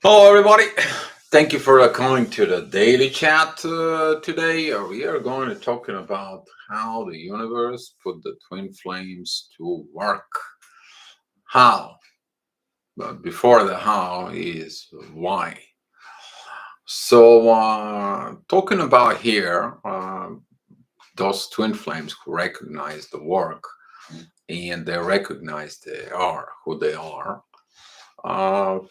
Hello, everybody. Thank you for coming to the daily chat today. We are going to talking about how the universe put the twin flames to work. How, but before the how is why. So, talking about here, those twin flames who recognize the work and they recognize they are who they are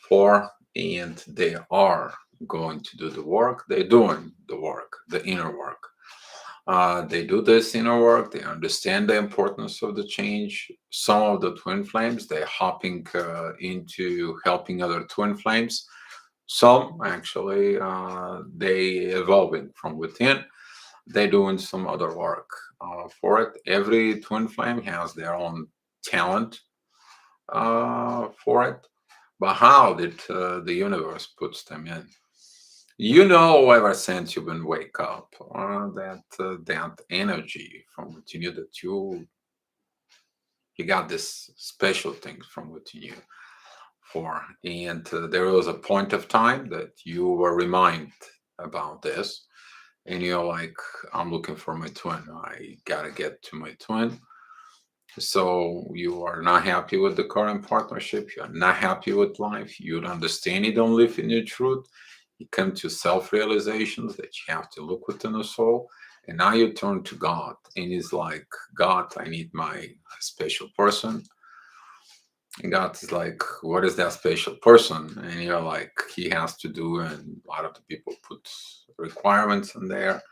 for, and they are going to do the work. They're doing the work, the inner work. They do this inner work. They understand the importance of the change. Some of the twin flames they're hopping into helping other twin flames. Some actually they evolving from within. They're doing some other work for it. Every twin flame has their own talent for it, but how did the universe puts them in? You know, ever since you've been wake up, that energy from within you that you got this special things from within you for, and there was a point of time that you were reminded about this, and you're like, I'm looking for my twin. I gotta get to my twin. So you are not happy with the current partnership. You're not happy with life. You don't understand. You don't live in your truth. You come to self-realizations that you have to look within the soul. And now you turn to God, and it's like, God, I need my special person. And God is like, what is that special person? And you're like, he has to do, and a lot of the people put requirements in there,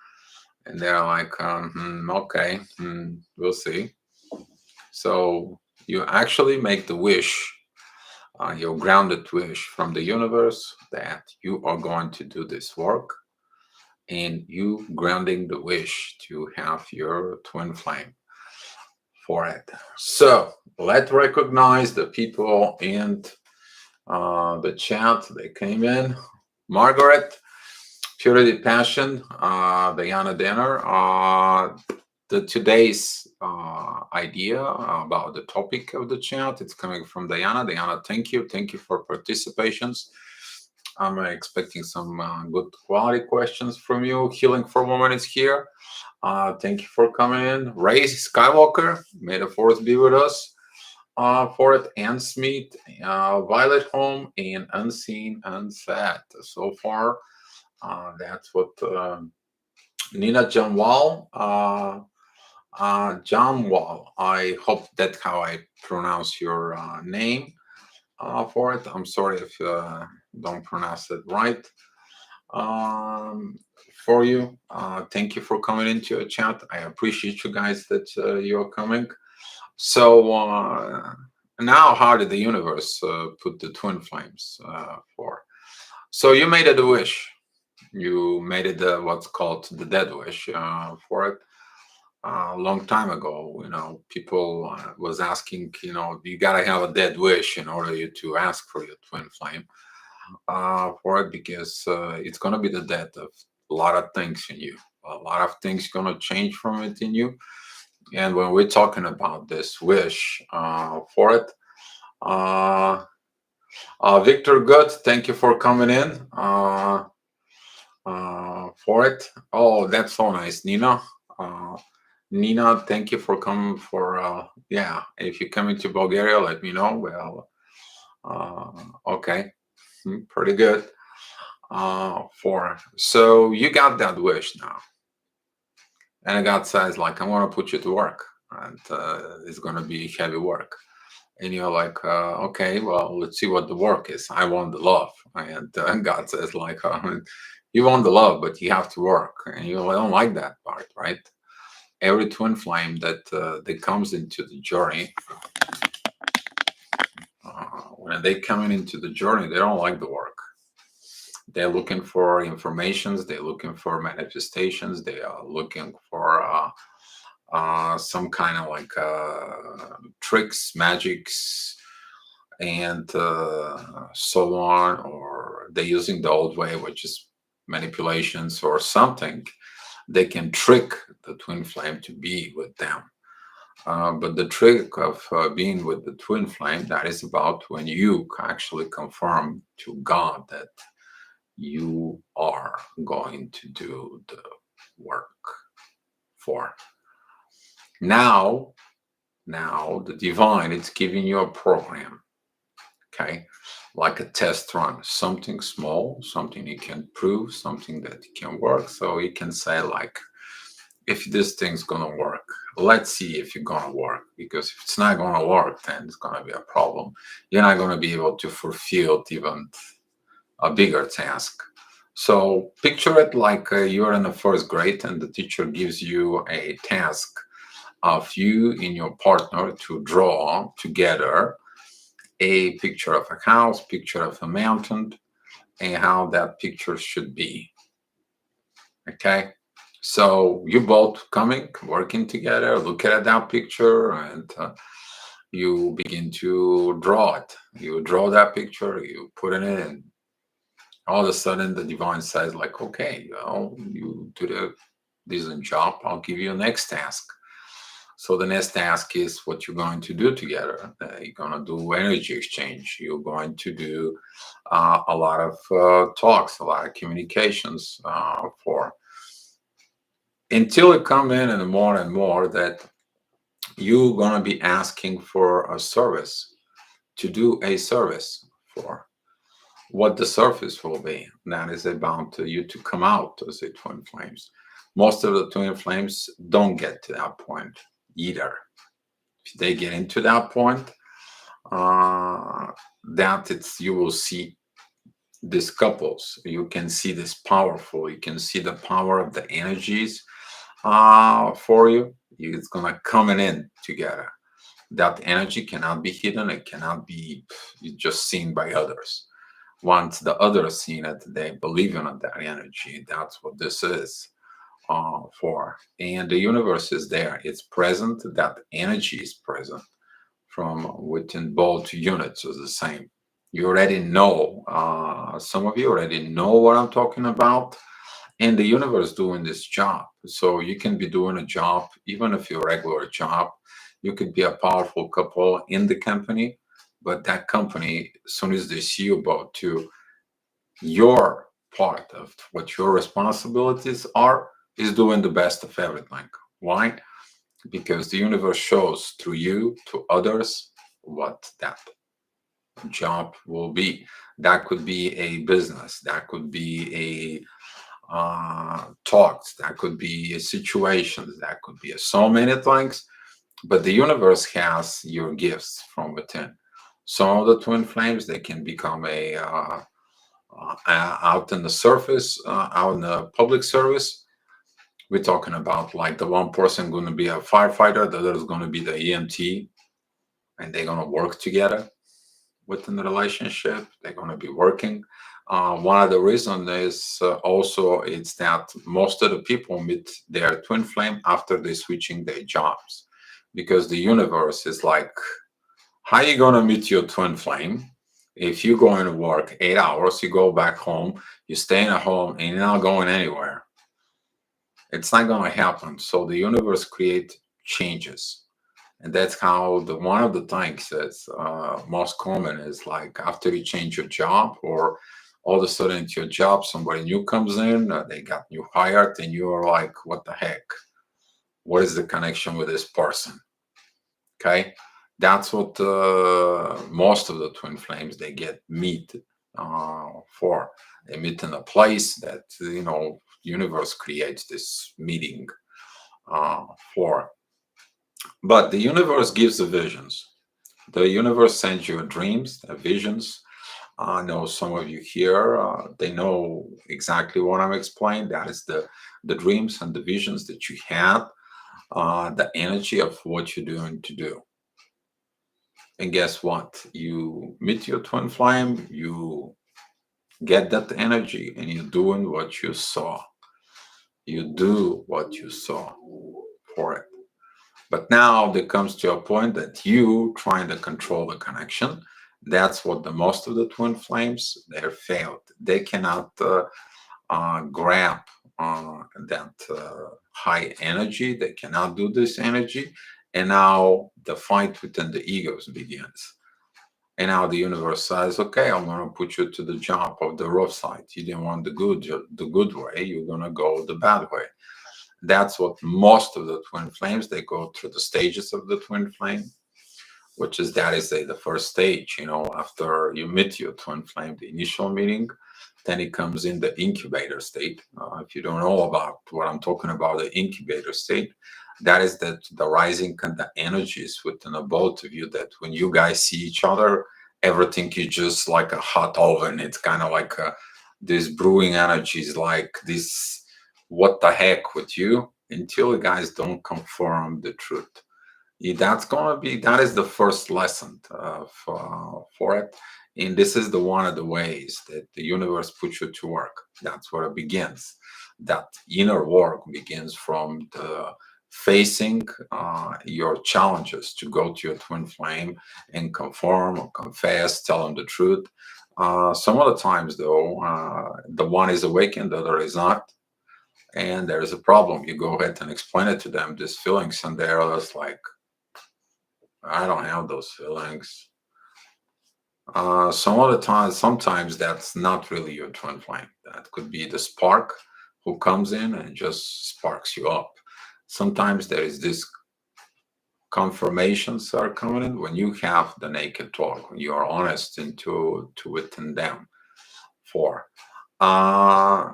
and they're like, okay, we'll see. So you actually make the wish, your grounded wish from the universe that you are going to do this work, and you grounding the wish to have your twin flame for it. So let's recognize the people in the chat. They came in. Margaret, Purity Passion, Diana Denner. The today's idea about the topic of the chat, it's coming from Diana. Diana, thank you for participations. I'm expecting some good quality questions from you. Healing for Women is here. Thank you for coming in. Ray Skywalker, may the force be with us. For it, Anne Smith, Violet Home, and Unseen Unsaid. So far, that's what Nina Jamwal. John Wall. I hope that's how I pronounce your name for it. I'm sorry if don't pronounce it right. Um, for you, thank you for coming into a chat. I appreciate you guys that you're coming. So now, how did the universe put the twin flames for? So you made it a wish. You made it what's called the dead wish for it a long time ago. People was asking, you gotta have a dead wish in order you to ask for your twin flame for it, because it's gonna be the death of a lot of things in you. A lot of things gonna change from it in you. And when we're talking about this wish for it, uh, Victor Good, thank you for coming in for it. Oh, that's so nice, Nina. Uh, Nina, thank you for coming for, yeah, if you're coming to Bulgaria, let me know. Well, okay, pretty good. So you got that wish now. And God says, like, I want to put you to work. And it's going to be heavy work. And you're like, okay, well, let's see what the work is. I want the love. And God says, like, you want the love, but you have to work. And you don't like that part, right? Every twin flame that comes into the journey, when they coming into the journey, they don't like the work. They're looking for informations. They're looking for manifestations. They are looking for some kind of like tricks, magics, and so on. Or they're using the old way, which is manipulations or something. They can trick the twin flame to be with them But the trick of being with the twin flame, that is about when you actually confirm to God that you are going to do the work for. Now, now the divine is giving you a program, okay? Like a test run, something small, something you can prove, something that can work. So you can say like, if this thing's gonna work, let's see if it's gonna work. Because if it's not gonna work, then it's gonna be a problem. You're not gonna be able to fulfill even a bigger task. So picture it like you're in the first grade and the teacher gives you a task of you and your partner to draw together a picture of a house, picture of a mountain, and how that picture should be. Okay. So you both coming, working together, look at that picture, and you begin to draw it. You draw that picture, you put it in. All of a sudden, the divine says, like, okay, well, you did a decent job. I'll give you a next task. So the next task is what you're going to do together. You're going to do energy exchange. You're going to do a lot of talks, a lot of communications for until it come in and more and more that you're going to be asking for a service to do a service for what the service will be. That is about you to come out as a twin flames. Most of the twin flames don't get to that point either. If they get into that point, uh, that it's you will see these couples. You can see this powerful. You can see the power of the energies for you. It's gonna coming in together. That energy cannot be hidden. It cannot be just seen by others. Once the others seen it, they believe in that energy. That's what this is for. And the universe is there. It's present. That energy is present from within both units is the same. You already know. Some of you already know what I'm talking about, and the universe doing this job. So you can be doing a job, even if you're a regular job. You could be a powerful couple in the company, but that company, as soon as they see you about to your part of what your responsibilities are, is doing the best of everything. Why? Because the universe shows through you to others what that job will be. That could be a business, that could be a talks, that could be situations, that could be so many things. But the universe has your gifts from within. Some of the twin flames they can become a out in the surface, out in the public service. We're talking about like the one person going to be a firefighter, the other is going to be the EMT, and they're going to work together within the relationship. They're going to be working. One of the reasons is also it's that most of the people meet their twin flame after they switching their jobs, because the universe is like, how you going to meet your twin flame if you going to work 8 hours, you go back home, you stay in a home, and you're not going anywhere? It's not going to happen. So the universe create changes, and that's how the one of the things that's most common is like after you change your job, or all of a sudden into your job somebody new comes in, they got you hired, and you're like, what the heck, what is the connection with this person? Okay, that's what most of the twin flames they get meet for. They meet in a place that universe creates this meeting for. But the universe gives the visions. The universe sends you dreams, visions. I know some of you here, they know exactly what I'm explaining. That is the dreams and the visions that you have, the energy of what you're doing to do. And guess what? You meet your twin flame, you get that energy, and you're doing what you saw. You do what you saw for it. But now there comes to a point that you trying to control the connection. That's what the most of the twin flames they're failed. They cannot grab that high energy. They cannot do this energy, And now the fight within the egos begins. And now the universe says, okay, I'm going to put you to the job of the rough side. You didn't want the good way. You're going to go the bad way. That's what most of the twin flames, they go through the stages of the twin flame, which is that is the first stage, after you meet your twin flame, the initial meeting, then it comes in the incubator state. If you don't know about what I'm talking about, the incubator state, that is that the rising kind of energies within the both of you, that when you guys see each other, everything is just like a hot oven. It's kind of like this brewing energies, like this, what the heck with you, until you guys don't confirm the truth. That's gonna be, that is the first lesson for it, and this is the one of the ways that the universe puts you to work. That's where it begins. That inner work begins from the facing your challenges, to go to your twin flame and conform or confess, tell them the truth. Some of the times, though, the one is awakened, the other is not, and there's a problem. You go ahead and explain it to them, these feelings, and they're just like, I don't have those feelings. Some of the times, sometimes that's not really your twin flame. That could be the spark who comes in and just sparks you up. Sometimes there is this confirmations are coming in when you have the naked talk, when you are honest into to within them. For uh,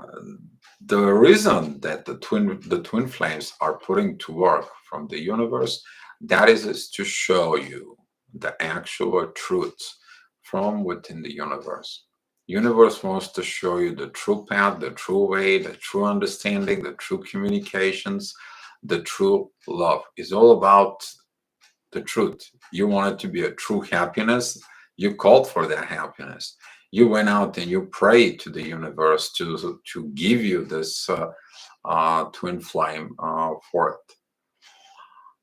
the reason that the twin flames are putting to work from the universe, that is to show you the actual truths from within the universe. Universe wants to show you the true path, the true way, the true understanding, the true communications, the true love. Is all about the truth. You want it to be a true happiness. You called for that happiness. You went out and you prayed to the universe to give you this twin flame for it.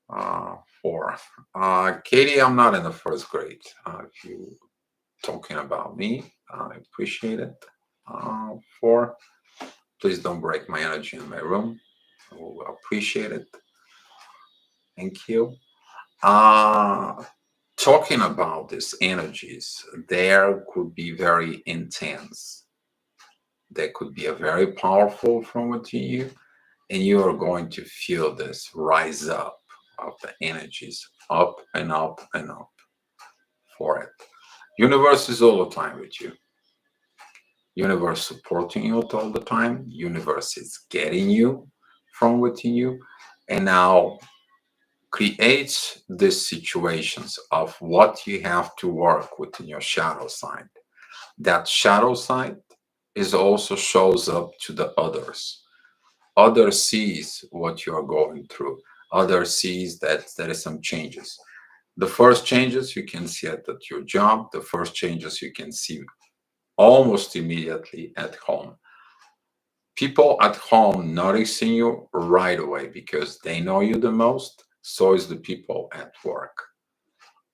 Uh, for Katie, I'm not in the first grade. If you talking about me, I appreciate it. For Please don't break my energy in my room. I will appreciate it. Thank you. Uh, Talking about these energies, there could be very intense. They could be a very powerful from within you, and you are going to feel this rise up of the energies, up and up and up for it. Universe is all the time with you. Universe supporting you all the time. Universe is getting you from within you, and now creates these situations of what you have to work within your shadow side. That shadow side is also shows up to the others. Others sees what you are going through. Others sees that there is some changes. The first changes you can see at your job. The first changes you can see almost immediately at home. People at home noticing you right away because they know you the most. So is the people at work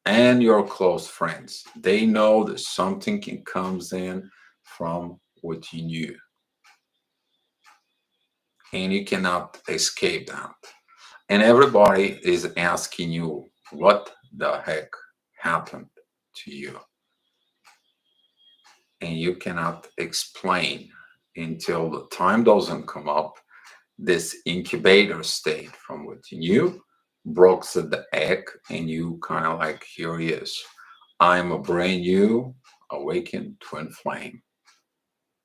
and your close friends. They know that something can comes in from within you, and you cannot escape that. And everybody is asking you, what the heck happened to you? And you cannot explain until the time doesn't come up. This incubator state from within you breaks the egg, and you kind of like, here he is. I'm a brand new awakened twin flame.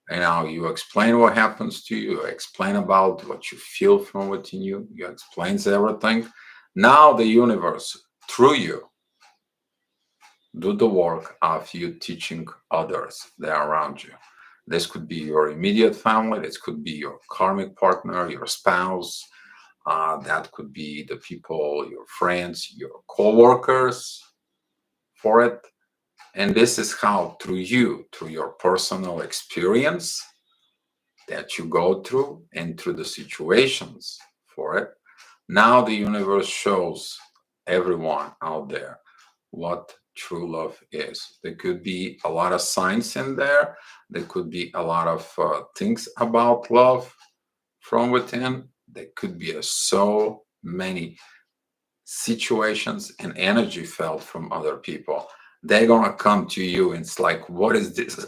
And now you explain what happens to you, explain about what you feel from within you, you explains everything. Now the universe, through you, do the work of you teaching others that are around you. This could be your immediate family, this could be your karmic partner, your spouse, that could be the people, your friends, your co-workers for it. And this is how, through you, through your personal experience that you go through and through the situations for it, now the universe shows everyone out there what true love is. There could be a lot of science in there, there could be a lot of things about love from within. There could be so many situations and energy felt from other people, they're gonna come to you and it's like, what is this?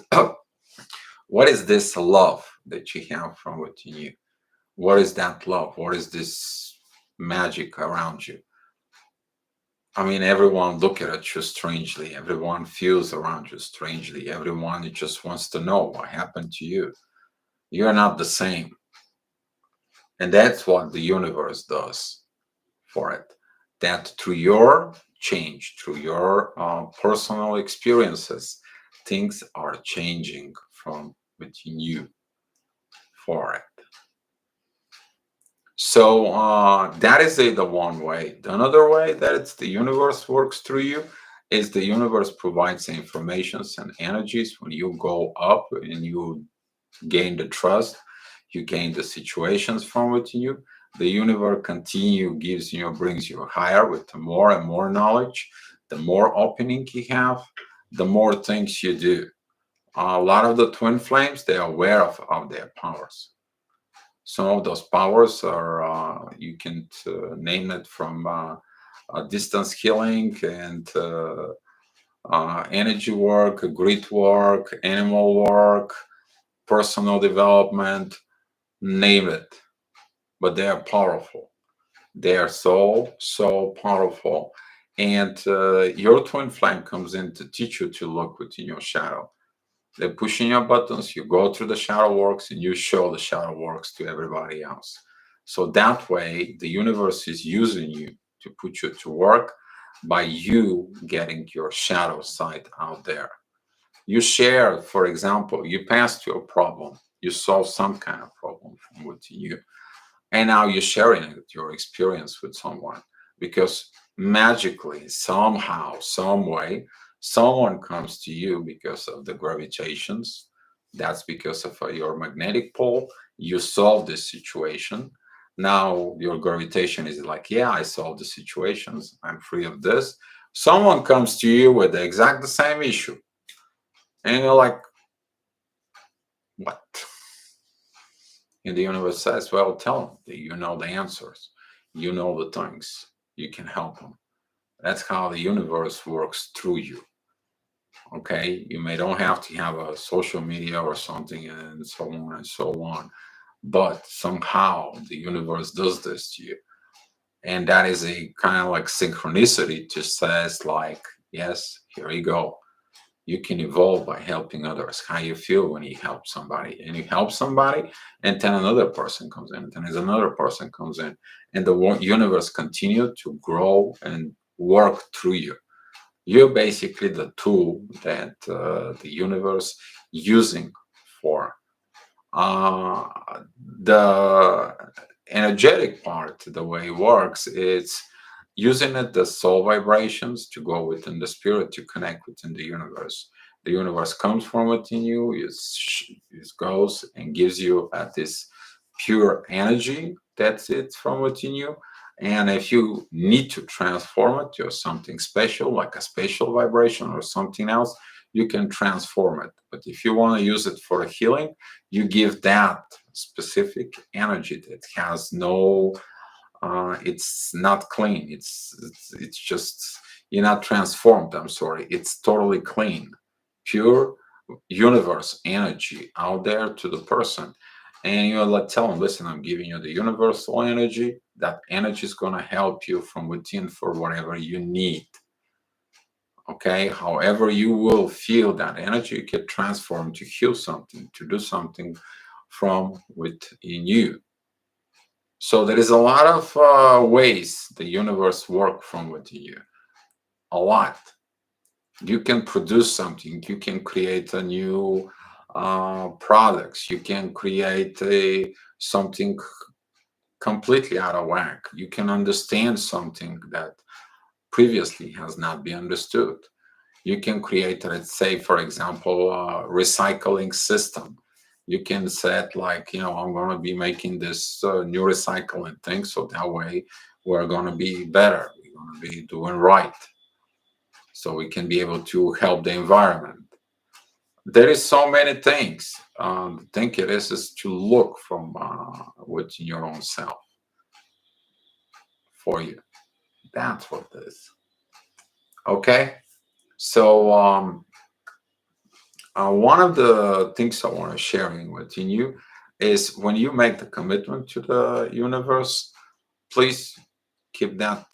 What is this love that you have from within you? What is that love? What is this magic around you? I mean, everyone look at you strangely. Everyone feels around you strangely. Everyone just wants to know what happened to you. You're not the same. And that's what the universe does for it. That through your change, through your personal experiences, things are changing from within you for it. So that is the one way. The another way that it's the universe works through you is the universe provides informations and energies when you go up and you gain the trust, you gain the situations from within you. The universe continue gives you, brings you higher with the more and more knowledge. The more opening you have, the more things you do. A lot of the twin flames, they are aware of their powers. Some of those powers are, you can name it from distance healing and energy work, grit work, animal work, personal development, name it. But they are powerful. They are so, so powerful. And your twin flame comes in to teach you to look within your shadow. They're pushing your buttons, you go through the shadow works, and you show the shadow works to everybody else. So that way, the universe is using you to put you to work by you getting your shadow side out there. You share, for example, you passed your problem, you solve some kind of problem from within you, and now you're sharing your experience with someone because magically, somehow, some way, someone comes to you because of the gravitations. That's because of your magnetic pole. You solve this situation. Now your gravitation is like, yeah, I solved the situations, I'm free of this. Someone comes to you with the exact the same issue and you're like, what? And the universe says, well, tell them that you know the answers, you know the things, you can help them. That's how the universe works through you. Okay, you may don't have to have a social media or something and so on and so on, but somehow the universe does this to you. And that is a kind of like synchronicity, just says like, yes, here you go. You can evolve by helping others. How you feel when you help somebody, and you help somebody, and then another person comes in, and then there's another person comes in, and the universe continue to grow and work through you. You're basically the tool that the universe using for uh, the energetic part. The way it works, it's using it the soul vibrations to go within the spirit to connect within the universe. The universe comes from within you, it goes and gives you this pure energy that's it from within you. And if you need to transform it to something special, like a special vibration or something else, you can transform it. But if you want to use it for healing, you give that specific energy that has no it's not clean, it's just, you're not transformed, I'm sorry, it's totally clean, pure universe energy out there to the person. And you like tell them, listen, I'm giving you the universal energy. That energy is going to help you from within for whatever you need. Okay, however you will feel that energy, you can transform to heal something, to do something from within you. So there is a lot of ways the universe work from within you. A lot. You can produce something. You can create a new products. You can create a something completely out of whack. You can understand something that previously has not been understood. You can create, let's say, for example, a recycling system. You can set like, I'm going to be making this new recycling thing, so that way we're going to be better, we're going to be doing right, so we can be able to help the environment. There is so many things. The thing it is to look from within your own self for you. That's what it is. Okay. So one of the things I want to sharing with you is when you make the commitment to the universe, please keep that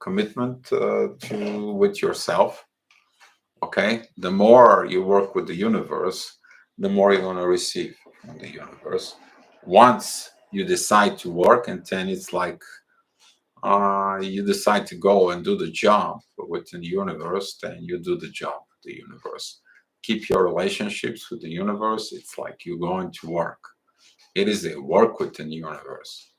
commitment to with yourself. Okay, the more you work with the universe, the more you're going to receive from the universe. Once you decide to work, and then it's like you decide to go and do the job within the universe, then you do the job with the universe. Keep your relationships with the universe. It's like you're going to work. It is a work within the universe.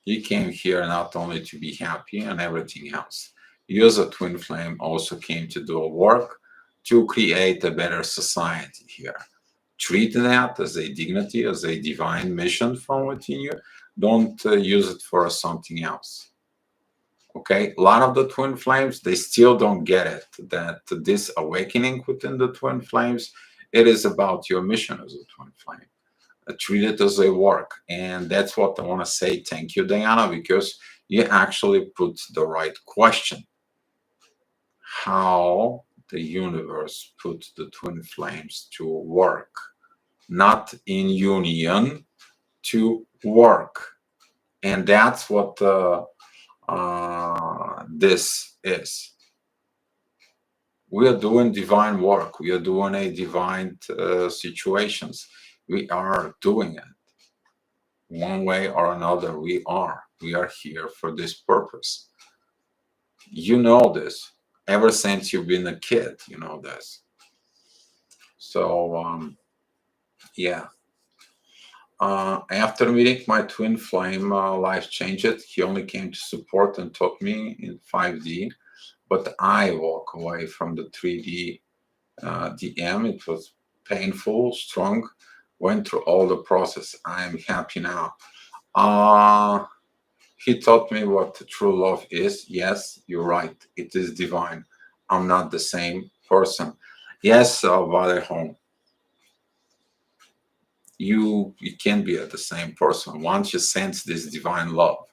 You came here not only to be happy and everything else. You as a twin flame also came to do a work to create a better society here. Treat that as a dignity, as a divine mission from within you. Don't use it for something else. Okay, a lot of the twin flames, they still don't get it that this awakening within the twin flames, it is about your mission as a twin flame. Treat it as a work. And that's what I want to say. Thank you, Diana, because you actually put the right question. How the universe puts the twin flames to work, not in union, to work. And that's what this is. We are doing divine work. We are doing a divine situations. We are doing it one way or another. We are here for this purpose. You know this ever since you've been a kid. You know this. So yeah. After meeting my twin flame, life changed. He only came to support and taught me in 5D, but I walk away from the 3D DM. It was painful, strong, went through all the process. I am happy now. He taught me what true love is. Yes, you're right. It is divine. I'm not the same person. Yes, Vale Home. You can be the same person. Once you sense this divine love,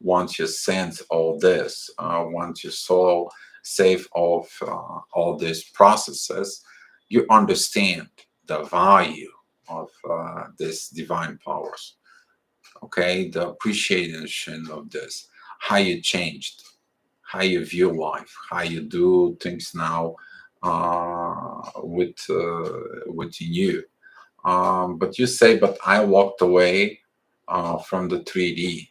once you sense all this, once you saw safe of all these processes, you understand the value of this divine powers. Okay, the appreciation of this, how you changed, how you view life, how you do things now within you. But you say, but I walked away from the 3D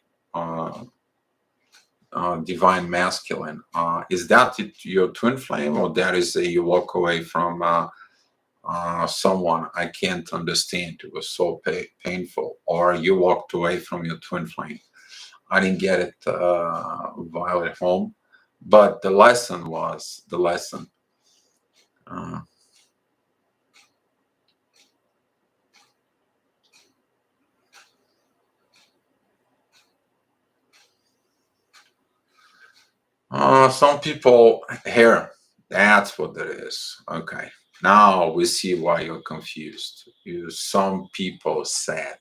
divine masculine. Is that your twin flame, or that is a you walk away from someone I can't understand? It was so painful, or you walked away from your twin flame? I didn't get it while at home, but the lesson was the lesson. Some people here, that's what it is. Okay, now we see why you're confused. Some people said,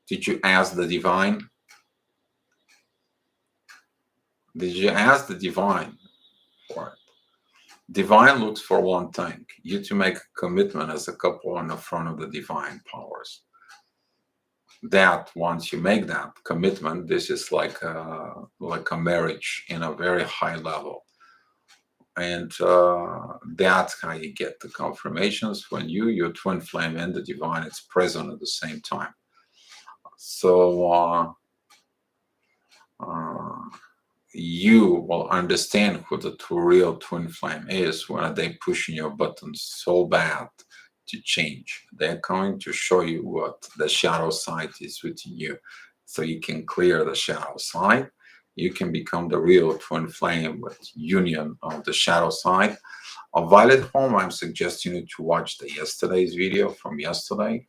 did you ask the divine? Did you ask the divine for it? Divine looks for one thing: you to make a commitment as a couple in the front of the divine powers. That once you make that commitment, this is like a marriage in a very high level. And that's how you get the confirmations when your twin flame and the divine is present at the same time. So you will understand who the real twin flame is when they pushing your buttons so bad to change. They're going to show you what the shadow side is within you, so you can clear the shadow side. You can become the real twin flame with union of the shadow side. A Violet Home, I'm suggesting you to watch the yesterday's video from yesterday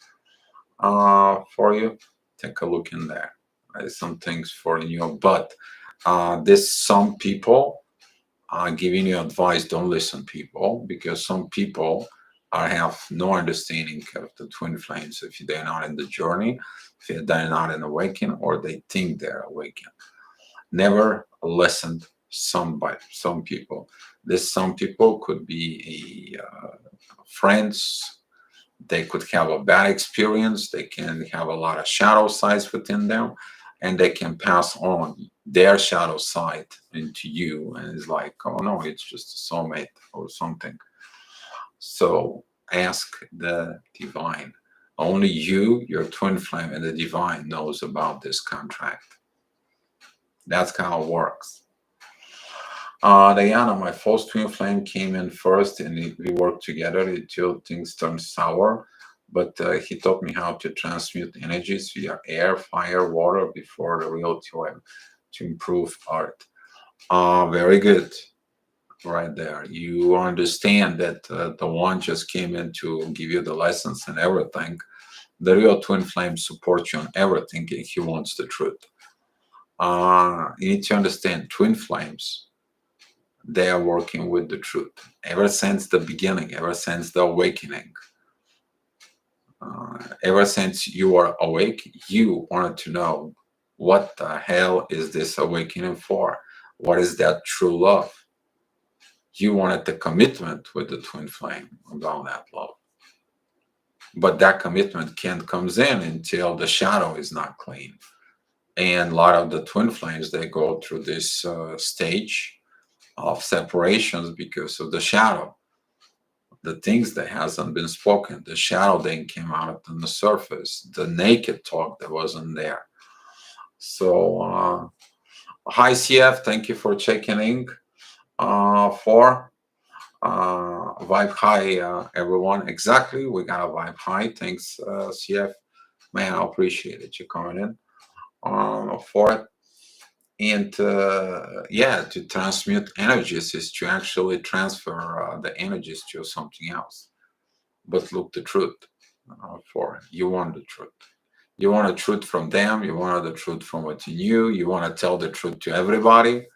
for you. Take a look in there. There's some things for you, but this some people are giving you advice. Don't listen, people, because some people have no understanding of the twin flames if they're not in the journey, if they're not in awakening, or they think they're awakened. Never listened some people. This some people could be friends. They could have a bad experience. They can have a lot of shadow sides within them, and they can pass on their shadow side into you. And it's like, oh no, it's just a soulmate or something. So ask the divine. Only you, your twin flame, and the divine knows about this contract. That's how it works. Diana, my false twin flame came in first, and we worked together until things turned sour. But he taught me how to transmute energies via air, fire, water before the real time to improve art. Very good, right there. You understand that the one just came in to give you the lessons and everything. The real twin flame supports you on everything if he wants the truth. You need to understand twin flames, they are working with the truth ever since the beginning, ever since the awakening. Ever since you are awake, you wanted to know what the hell is this awakening for? What is that true love? You wanted the commitment with the twin flame about that love. But that commitment can't comes in until the shadow is not clean. And a lot of the twin flames, they go through this stage of separations because of the shadow, the things that hasn't been spoken, the shadow that came out on the surface, the naked talk that wasn't there. So hi CF, thank you for checking in. For vibe high, everyone. Exactly, we got a vibe high. Thanks, CF. Man, I appreciate it. You coming in for it. And yeah, to transmute energies is to actually transfer the energies to something else. But look, the truth for it. You want the truth. You want the truth from them. You want the truth from within you. You want to tell the truth to everybody.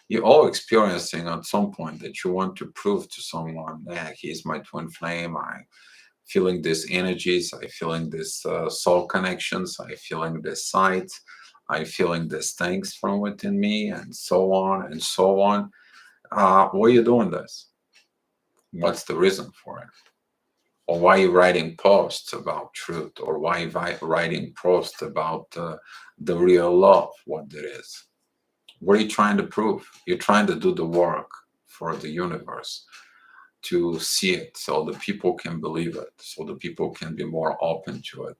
You're all experiencing at some point that you want to prove to someone that he's my twin flame. I feeling these energies. I feeling this soul connections. I feeling this sight. I feeling these things from within me, and so on and so on. Why are you doing this? What's the reason for it? Or why are you writing posts about truth? Or why are you writing posts about the real love, what it is? What are you trying to prove? You're trying to do the work for the universe to see it so the people can believe it, so the people can be more open to it,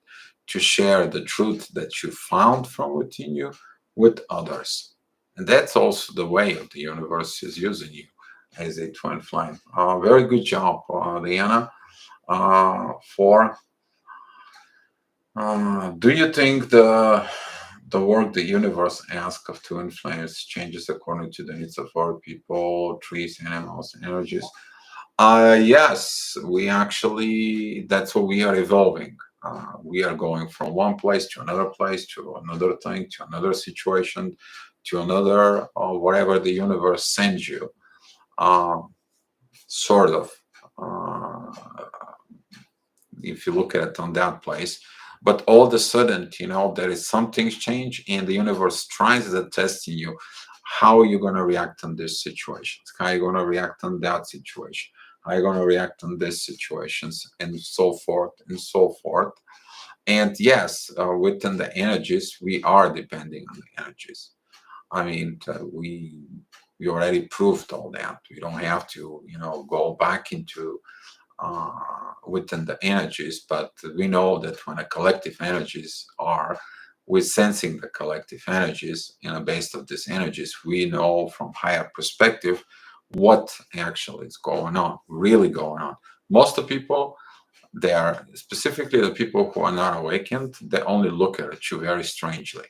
to share the truth that you found from within you with others. And that's also the way of the universe is using you as a twin flame. Very good job, Diana. For do you think the work the universe asks of twin flames changes according to the needs of our people, trees, animals, energies? Yes, we actually, that's what we are evolving. We are going from one place to another thing, to another situation, to another, whatever the universe sends you, um, sort of. Uh, if you look at it on that place. But all of a sudden, there is some things change, and the universe tries to test in you. How are you going to react on this situation? How are you going to react on that situation? How are you going to react on these situations, and so forth and so forth. And yes, within the energies, we are depending on the energies. I mean, we already proved all that. We don't have to, go back into within the energies, but we know that when a collective energies are, we're sensing the collective energies, based of these energies, we know from higher perspective what actually is going on, really going on. Most of the people, they are specifically the people who are not awakened, they only look at you very strangely.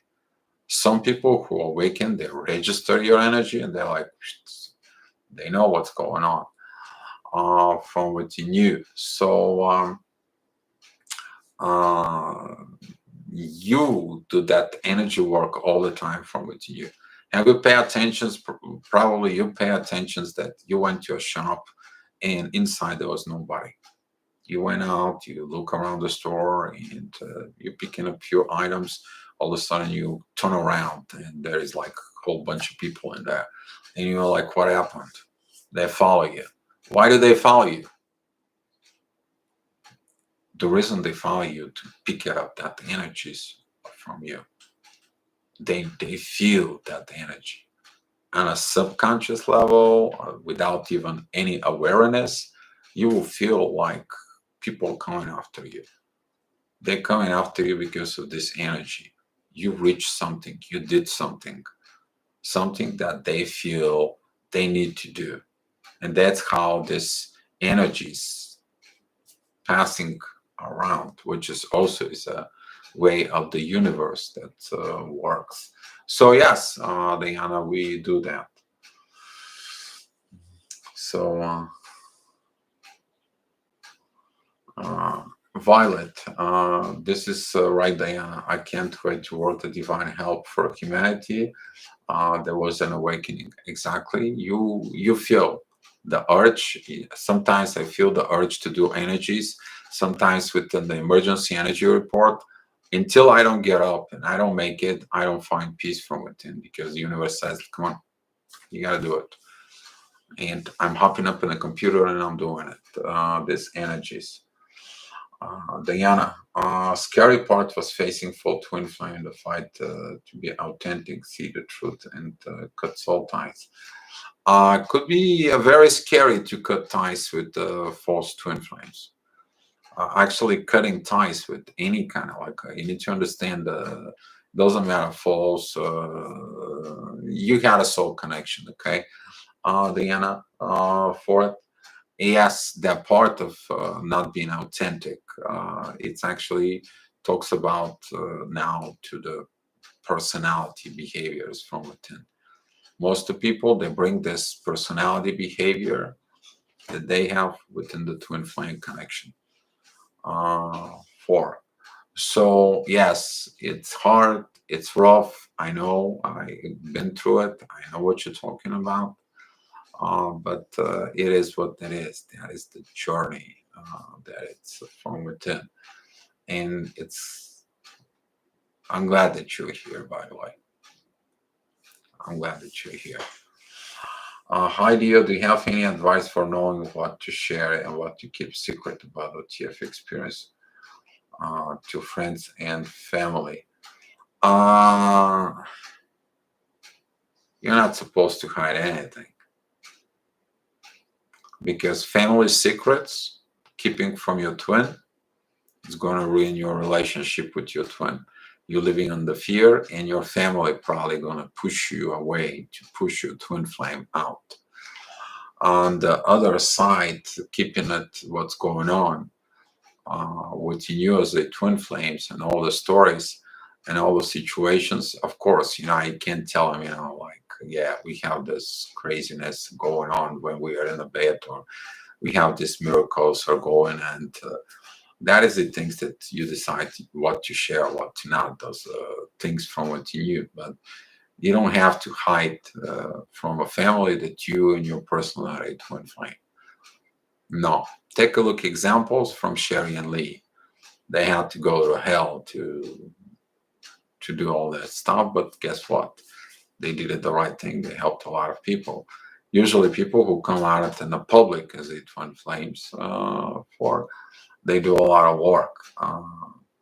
Some people who awaken, they register your energy and they're like, they know what's going on from within you. So uh, you do that energy work all the time from within you. And you pay attentions, probably you pay attentions that you went to a shop and inside there was nobody. You went out, you look around the store, and you're picking up few items. All of a sudden, you turn around, and there is like whole bunch of people in there, and you're like, what happened? They follow you. Why do they follow you? The reason they follow you to pick it up that energies from you. They feel that energy on a subconscious level, without even any awareness. You will feel like people coming after you. They're coming after you because of this energy. You reached something, you did something, something that they feel they need to do. And that's how this energy is passing around, which is also is a way of the universe that works. So yes, Diana, we do that. So uh, Violet, this is right, Diana. I can't wait to work the divine help for humanity. There was an awakening. Exactly. You feel the urge. Sometimes I feel the urge to do energies. Sometimes within the emergency energy report, until I don't get up and I don't make it, I don't find peace from within, because the universe says, "Come on, you got to do it." And I'm hopping up in the computer and I'm doing it. These energies. Diana, scary part was facing full twin flame in the fight to be authentic, see the truth, and cut soul ties. Could be very scary to cut ties with false twin flames. Actually, cutting ties with any kind of like, you need to understand, doesn't matter false, you got a soul connection, okay? Diana, for it. Yes, that part of not being authentic, it's actually talks about now to the personality behaviors from within. Most of the people, they bring this personality behavior that they have within the twin flame connection. For so yes, it's hard, it's rough. I know, I've been through it. I know what you're talking about. But it is what that is. That is the journey that it's from within, and it's. I'm glad that you're here. By the way, I'm glad that you're here. Hi, Dio. Do you have any advice for knowing what to share and what to keep secret about what you have experienced to friends and family? Uh, you're not supposed to hide anything, because family secrets, keeping from your twin, it's going to ruin your relationship with your twin. You're living under fear, and your family probably going to push you away to push your twin flame out. On the other side, keeping it what's going on with you as the twin flames and all the stories and all the situations. Of course, I can't tell them, like, yeah, we have this craziness going on when we are in a bed, or we have these miracles are going, and that is the things that you decide what to share, what to not. Those things from within you, but you don't have to hide from a family that you and your personality twin flame. No, take a look examples from Sherry and Lee. They had to go to hell to do all that stuff, but guess what? They did it the right thing. They helped a lot of people. Usually, people who come out in the public as the twin flames for they do a lot of work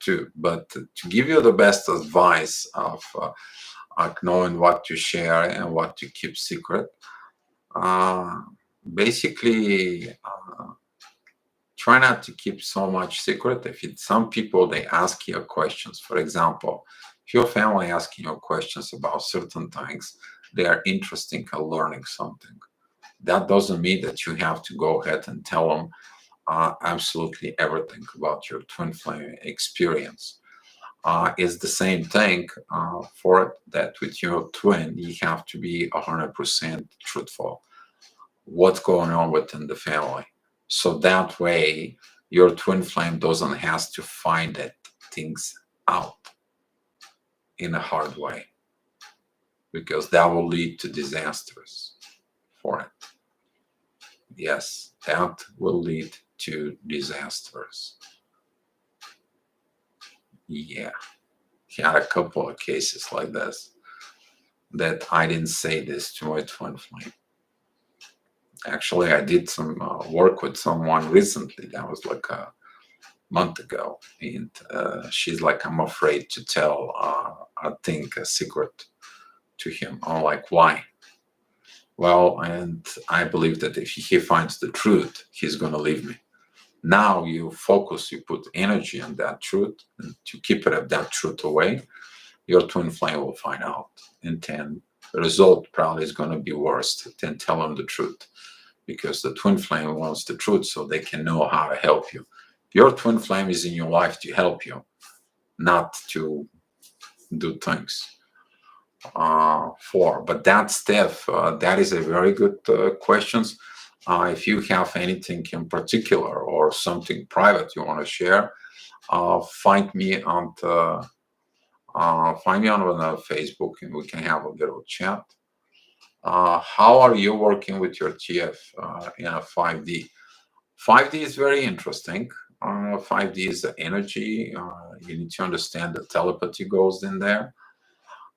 too. But to give you the best advice of knowing what to share and what to keep secret, uh, basically try not to keep so much secret. If it's some people, they ask you questions. For example, if your family asking you questions about certain things, they are interested in learning something. That doesn't mean that you have to go ahead and tell them absolutely everything about your twin flame experience. It's the same thing for it, that with your twin, you have to be 100% truthful. What's going on within the family? So that way, your twin flame doesn't have to find it, things out in a hard way, because that will lead to disasters for it. Yes, that will lead to disasters. Yeah, he had a couple of cases like this. that I didn't say this to my twin flame. Actually, I did some work with someone recently. That was like a month ago, and she's like, I'm afraid to tell a secret to him. I'm like, why? Well, and I believe that if he finds the truth, he's going to leave me. Now you focus, you put energy on that truth, and to keep it that truth away, your twin flame will find out. And then the result probably is going to be worse than tell them the truth, because the twin flame wants the truth so they can know how to help you. Your twin flame is in your life to help you, not to do things for. But that, Steph, that is a very good questions. If you have anything in particular or something private you want to share, find me on Facebook, and we can have a little chat. How are you working with your TF in a 5D? 5D is very interesting. 5D is the energy. You need to understand the telepathy goes in there.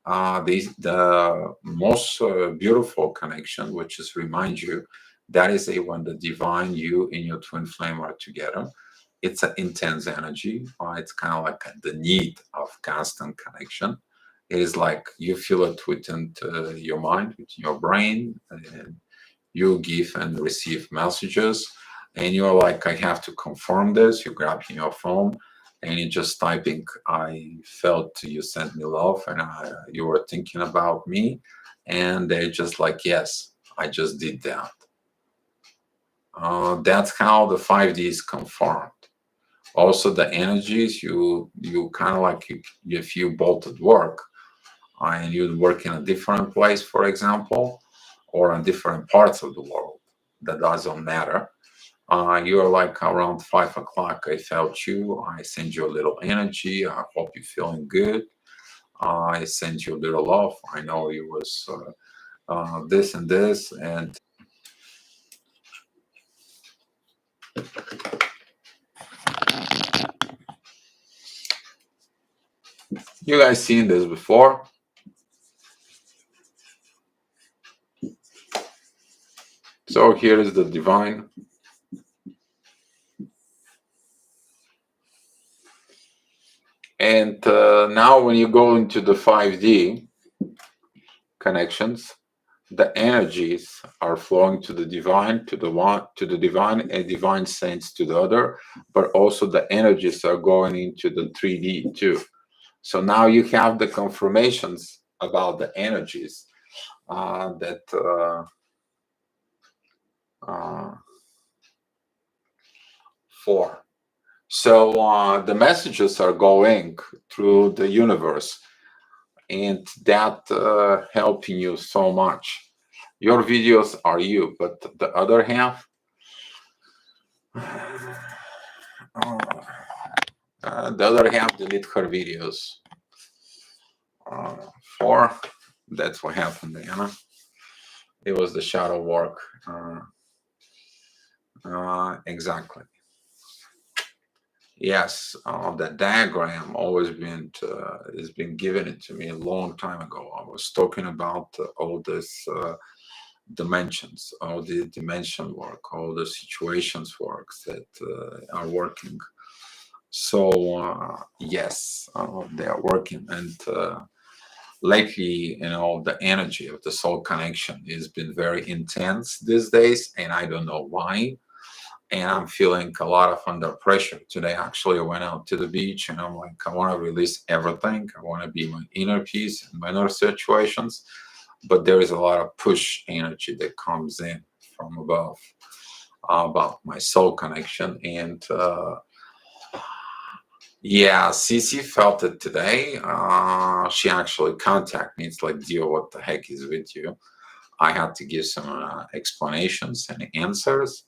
The most beautiful connection, which is remind you, that is a when the divine you and your twin flame are together. It's an intense energy. It's kind of like the need of constant connection. It is like you feel it within your mind, within your brain, and you give and receive messages, and you're like, I have to confirm this. You're grabbing your phone and you're just typing, I felt you sent me love, and you were thinking about me. And they're just like, yes, I just did that. That's how the 5D is confirmed. Also, the energies, you kind of like, if you bolted work and you work in a different place, for example, or in different parts of the world, that doesn't matter. You're like around 5 o'clock. I felt you. I send you a little energy. I hope you're feeling good. I send you a little love. I know it was this and this, and you guys seen this before. So here is the divine. And now when you go into the 5D connections, the energies are flowing to the divine, to the one, to the divine, and divine sends to the other, but also the energies are going into the 3D too. So now you have the confirmations about the energies that for. So the messages are going through the universe, and that helping you so much. Your videos are you, but the other half, the other half delete her videos. For that's what happened, Diana. It was the shadow work. Exactly. Yes, that diagram always been has been given it to me a long time ago. I was talking about all this dimensions, all the dimension work, all the situations works that are working. So yes, they are working, and lately, the energy of the soul connection has been very intense these days, and I don't know why. And I'm feeling a lot of under pressure today. Actually, I went out to the beach, and I'm like, I want to release everything. I want to be my inner peace and my inner situations, but there is a lot of push energy that comes in from above about my soul connection. And yeah, Cece felt it today. She actually contacted me. It's like, Dio, what the heck is with you? I had to give some explanations and answers.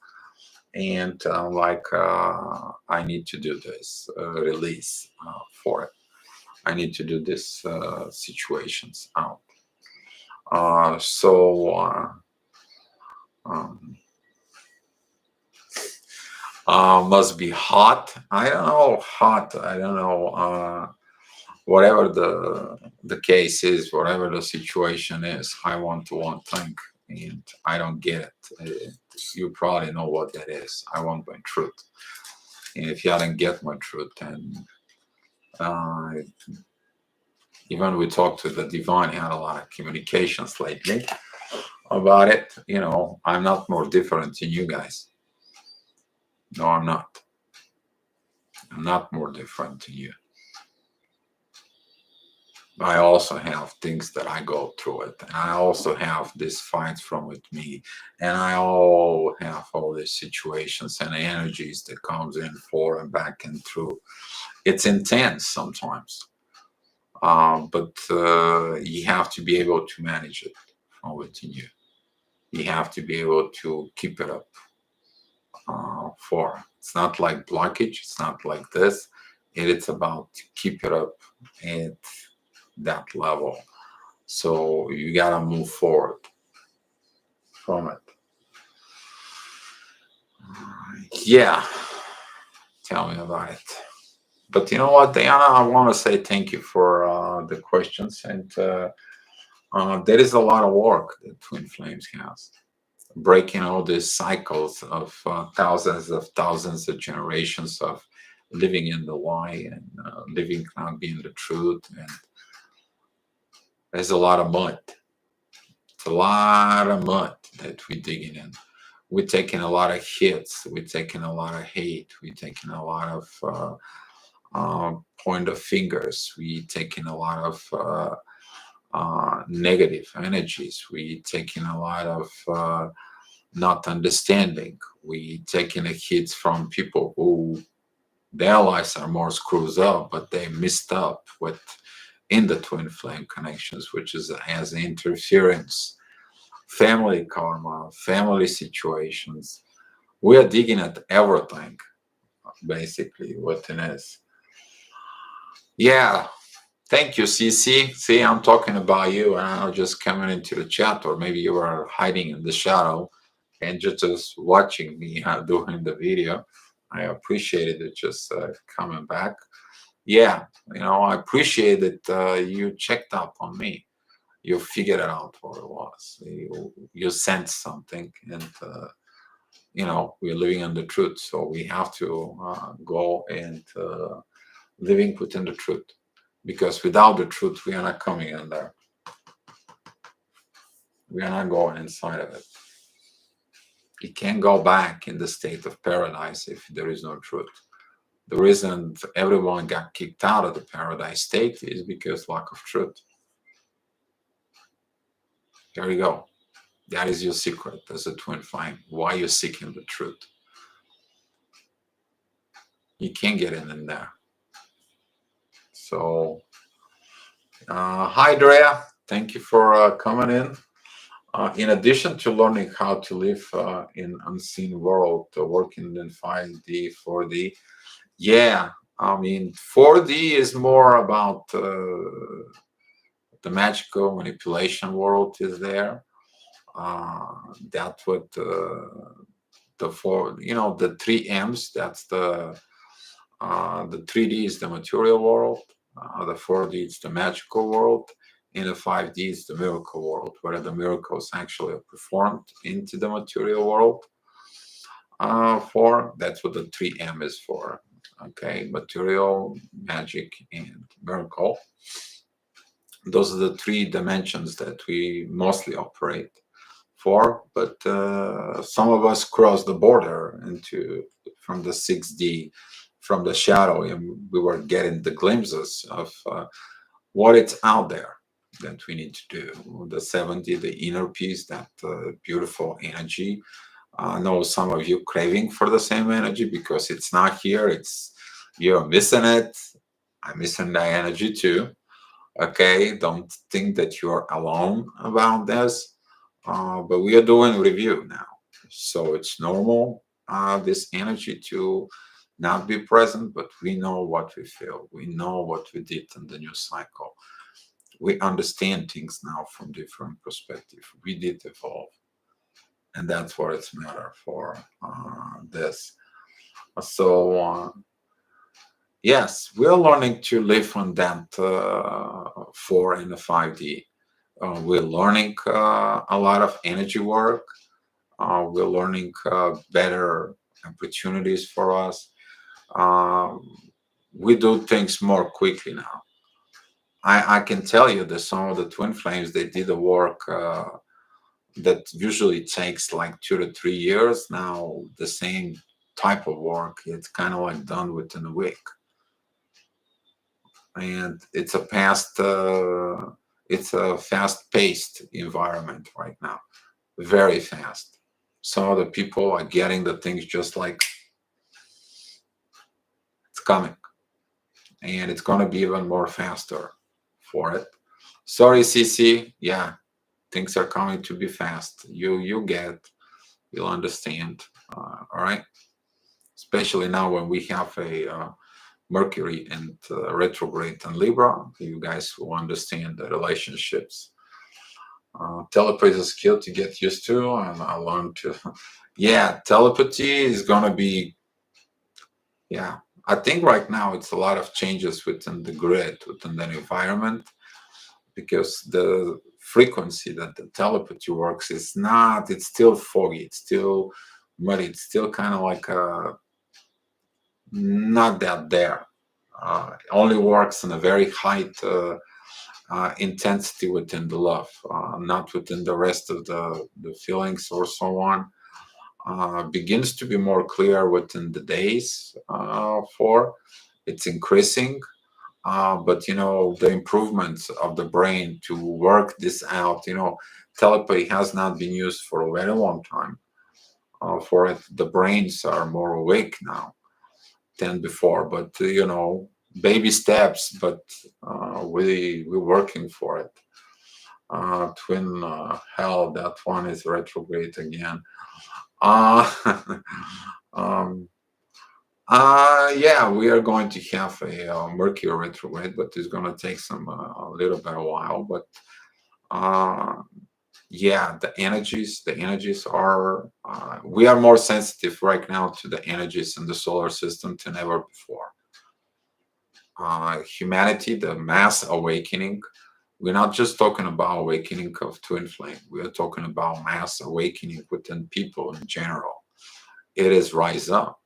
And I need to do this release for it. I need to do this situations out. Um, must be hot. I don't know. Hot. I don't know. whatever the case is, whatever the situation is, I want one thing, and I don't get it. You probably know what that is. I want my truth, and if you don't get my truth, then uh, even we talked to the divine, had a lot of communications lately about it. I'm not more different than you guys. No, I'm not. I'm not more different than you. I also have things that I go through it, and I also have this fights from with me, and I all have all these situations and energies that comes in for and back and through. It's intense sometimes, but you have to be able to manage it from within you. You have to be able to keep it up. For it's not like blockage. It's not like this. It's about to keep it up at that level. So you gotta move forward from it. Yeah, tell me about it. But you know what, Diana, I want to say thank you for the questions, and there is a lot of work that Twin Flames has, breaking all these cycles of thousands of generations of living in the lie and living not being the truth, and there's a lot of mud. It's a lot of mud that we're digging in. We're taking a lot of hits. We're taking a lot of hate. We're taking a lot of point of fingers. We're taking a lot of negative energies. We're taking a lot of not understanding. We're taking the hits from people who their lives are more screws up, but they messed up with in the twin flame connections, which is as interference, family karma, family situations. We are digging at everything, basically, what it is. Yeah, thank you, CC. See, I'm talking about you, and I'm just coming into the chat, or maybe you are hiding in the shadow and just watching me doing the video. I appreciated it just coming back. Yeah, I appreciate that you checked up on me. You figured out what it was. You sensed something, and we're living in the truth, so we have to go and living within the truth, because without the truth, we are not coming in there. We are not going inside of it. You can't go back in the state of paradise if there is no truth. The reason everyone got kicked out of the paradise state is because lack of truth. There you go. That is your secret as a twin flame. Why you're seeking the truth. You can't get in there. So, hi, Drea. Thank you for coming in. In addition to learning how to live in unseen world, working in 5D, 4D, yeah, I mean, 4D is more about the magical manipulation world is there. That's what the four, the three M's. That's the 3D is the material world. The 4D is the magical world. In the 5D is the miracle world, where the miracles actually are performed into the material world. For that's what the 3M is for. Okay, material, magic, and miracle. Those are the three dimensions that we mostly operate for, but some of us cross the border into from the 6D, from the shadow, and we were getting the glimpses of what it's out there that we need to do. The 7D, the inner peace, that beautiful energy. I know some of you craving for the same energy because it's not here. You're missing it. I'm missing that energy too. Okay, don't think that you are alone about this. But we are doing review now, so it's normal this energy to not be present, but we know what we feel. We know what we did in the new cycle. We understand things now from different perspective. We did evolve, and that's what it's matter for this. So Yes, we're learning to live on that 4 and the 5D. We're learning a lot of energy work. We're learning better opportunities for us. Um, we do things more quickly now. I can tell you that some of the twin flames they did the work that usually takes like 2 to 3 years. Now the same type of work it's kind of like done within a week, and it's a fast paced environment right now, very fast. Some of the people are getting the things just like it's coming, and it's going to be even more faster for it. Sorry, CC. Yeah, things are coming to be fast. You'll understand. All right. Especially now when we have a Mercury and retrograde in Libra, you guys will understand the relationships. Telepathy is a skill to get used to, and I learned to. Yeah, telepathy is gonna be. Yeah, I think right now it's a lot of changes within the grid, within the environment, because the frequency that the telepathy works is not. It's still foggy. It's still muddy. It's still kind of like not that there. It only works in a very high intensity within the love, not within the rest of the feelings or so on. Begins to be more clear within the days for it's increasing. But the improvements of the brain to work this out. Telepathy has not been used for a very long time. For it, the brains are more awake now than before. But baby steps. But we're working for it. Twin hell, that one is retrograde again. Uh, um, yeah, we are going to have a Mercury retrograde, but it's going to take some a little bit a while. But uh, yeah, the energies are. We are more sensitive right now to the energies in the solar system than ever before. Humanity, the mass awakening. We're not just talking about awakening of twin flame. We are talking about mass awakening within people in general. It is rise up.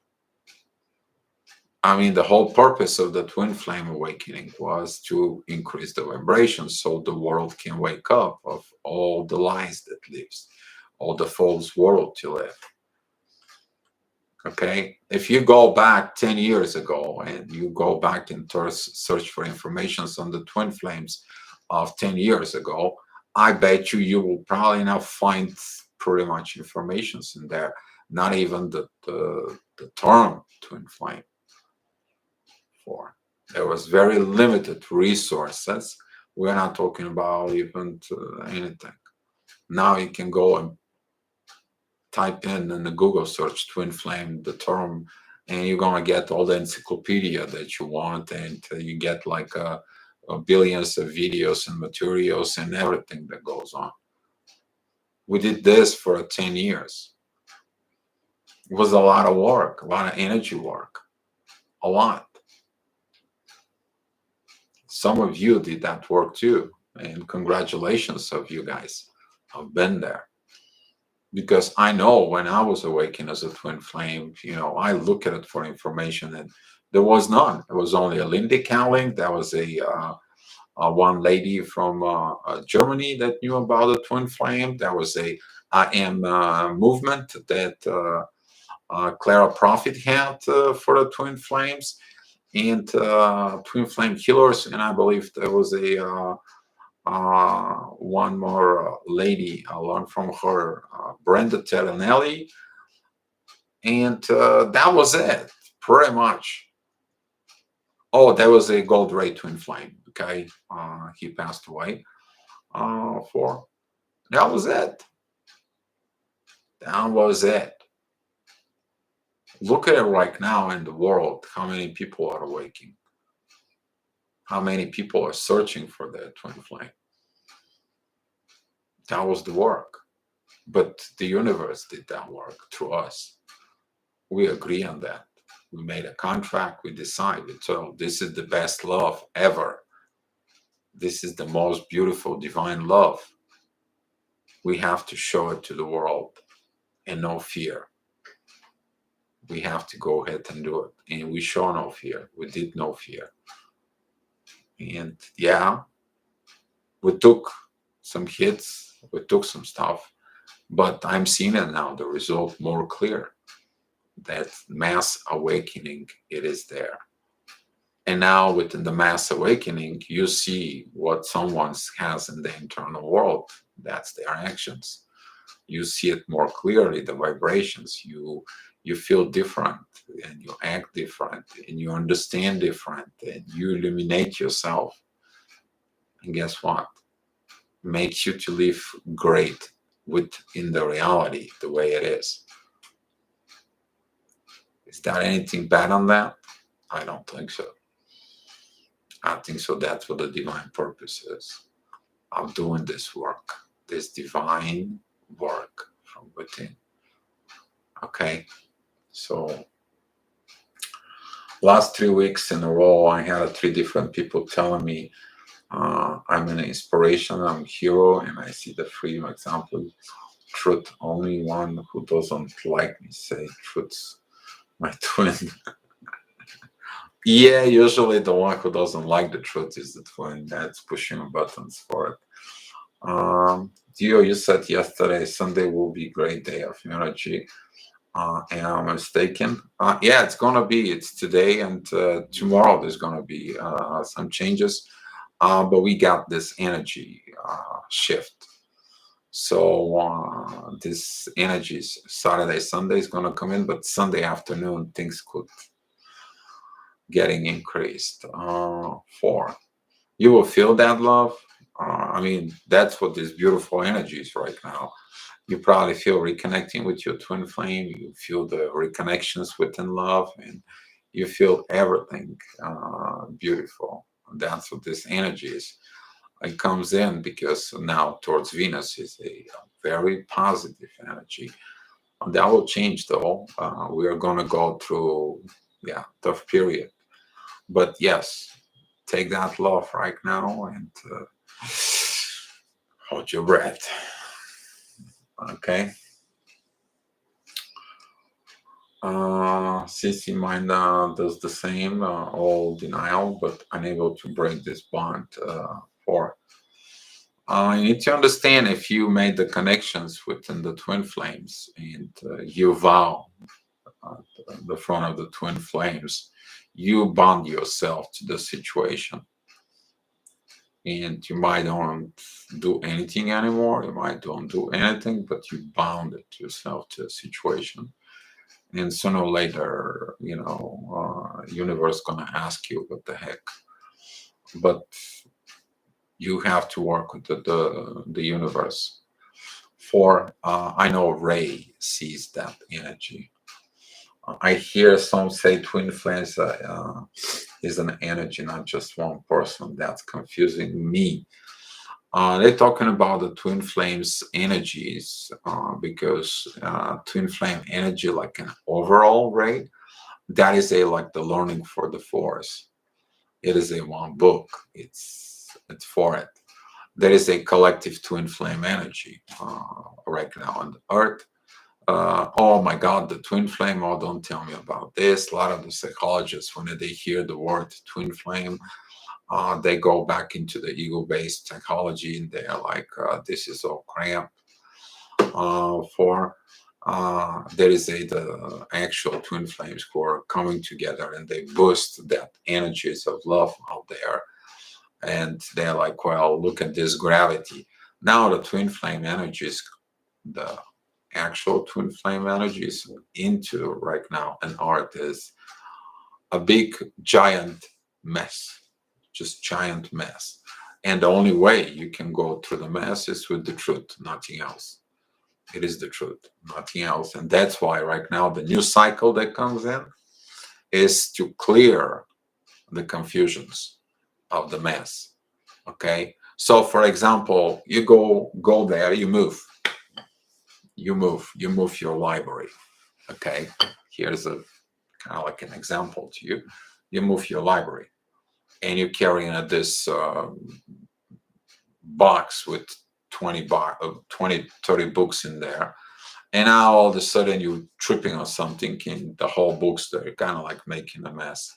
I mean, the whole purpose of the twin flame awakening was to increase the vibration so the world can wake up of all the lies that lives, all the false world to live. Okay, if you go back 10 years ago and you go back and search for information on the twin flames of 10 years ago, I bet you will probably not find pretty much information in there, not even the term twin flame for. There was very limited resources. We're not talking about even anything. Now you can go and type in the Google search twin flame, the term, and you're gonna get all the encyclopedia that you want, and you get like billions of videos and materials and everything that goes on. We did this for 10 years. It was a lot of work, a lot of energy work, a lot. Some of you did that work too, and congratulations of you guys. I've been there. Because I know when I was awakened as a twin flame, I look at it for information, and there was none. There was only a Lindy Cowling. That was a one lady from Germany that knew about the twin flame. There was a I am movement that Clara Prophet had for the twin flames and twin flame healers, and I believe there was a one more lady. I learned from her, Brenda Terranelli, and that was it, pretty much. Oh, there was a Gold Ray twin flame. Okay, he passed away. For that was it. That was it. Look at it right now in the world. How many people are awakening? How many people are searching for their twin flame? That was the work. But the universe did that work through us. We agree on that. We made a contract. We decided, so this is the best love ever. This is the most beautiful divine love. We have to show it to the world, and no fear. We have to go ahead and do it. And we show no fear. We did no fear. And yeah, we took some hits, we took some stuff, but I'm seeing it now, the result more clear. That mass awakening, it is there. And now within the mass awakening, you see what someone has in the internal world. That's their actions. You see it more clearly, the vibrations. You feel different, and you act different, and you understand different, and you illuminate yourself. And guess what? Makes you to live great within the reality the way it is. Is there anything bad on that? I don't think so. I think so. That's what the divine purpose is of doing this work, this divine work from within. Okay, so last 3 weeks in a row, I had 3 different people telling me I'm an inspiration, I'm a hero, and I see the freedom example. Truth, only one who doesn't like me say truth's my twin. Yeah, usually the one who doesn't like the truth is the twin that's pushing buttons for it. Dio, you said yesterday Sunday will be a great day of energy. Am I mistaken? Yeah, it's gonna be. It's today and tomorrow. There's gonna be some changes, but we got this energy shift. So this energy Saturday, Sunday is gonna come in, but Sunday afternoon things could getting increased for. You will feel that love. I mean, that's what this beautiful energy is right now. You probably feel reconnecting with your twin flame. You feel the reconnections within love, and you feel everything beautiful. That's what this energy is. It comes in because now towards Venus is a very positive energy. That will change though. We are going to go through, yeah, tough period. But yes, take that love right now and hold your breath. Okay. CC Mind does the same, all denial, but unable to break this bond. For you need to understand if you made the connections within the twin flames and you vow the front of the twin flames, you bond yourself to the situation. And you might don't do anything anymore, you might don't do anything, but you bound it yourself to a situation. And sooner or later, universe gonna ask you what the heck. But you have to work with the universe. For I know Ray sees that energy. I hear some say twin flames is an energy, not just one person. That's confusing me. They're talking about the twin flames energies because twin flame energy, like an overall rate, that is a like the learning for the force. It is a one book. It's for it. There is a collective twin flame energy right now on the earth. Oh my God, the twin flame. Oh, don't tell me about this. A lot of the psychologists, when they hear the word twin flame, they go back into the ego-based psychology and they're like, this is all crap. For there is the actual twin flames who are coming together and they boost that energies of love out there. And they're like, well, look at this gravity. Now the twin flame energies, the actual twin flame energies into right now an art is a big giant mess, just giant mess. And the only way you can go through the mess is with the truth, nothing else. It is the truth, nothing else. And that's why right now the new cycle that comes in is to clear the confusions of the mess. Okay. So for example, you go there, you move your library. Okay. Here's a kind of like an example to you. You move your library and you're carrying this box with 20, 30 books in there. And now all of a sudden you're tripping on something and the whole books they're kind of like making a mess.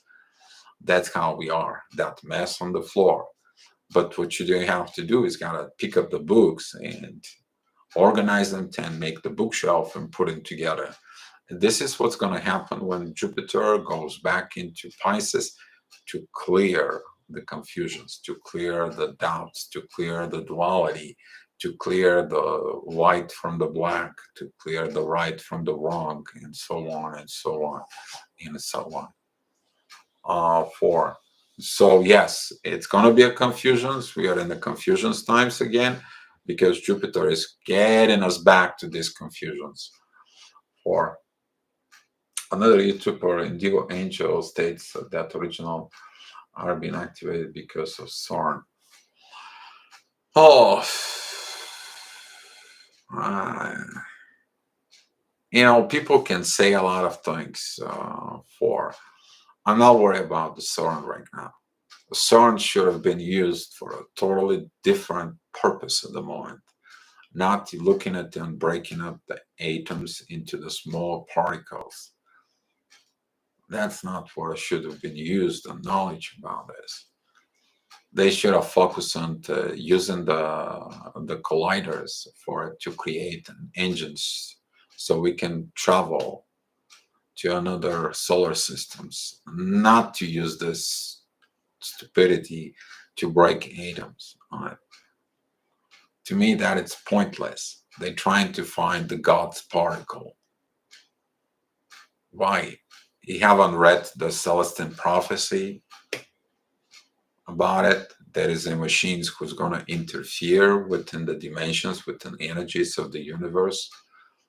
That's how we are, that mess on the floor. But what you do have to do is gotta pick up the books and organize them and make the bookshelf and put them together. And this is what's going to happen when Jupiter goes back into Pisces to clear the confusions, to clear the doubts, to clear the duality, to clear the white from the black, to clear the right from the wrong, and so on and so on and so on. For so yes, it's going to be a confusions. We are in the confusions times again because Jupiter is getting us back to these confusions. For another YouTuber, Indigo Angel, states that original are being activated because of Sorn. Oh, people can say a lot of things. I'm not worried about the Sorn right now. The Sorn should have been used for a totally different purpose at the moment. Not looking at them breaking up the atoms into the small particles. That's not what should have been used, the knowledge about this. They should have focused on using the colliders for it to create engines so we can travel to another solar systems, not to use this stupidity to break atoms. To me, that is pointless. They're trying to find the God's particle. Why? You haven't read the Celestine prophecy about it. There is a machine who's going to interfere within the dimensions, within energies of the universe,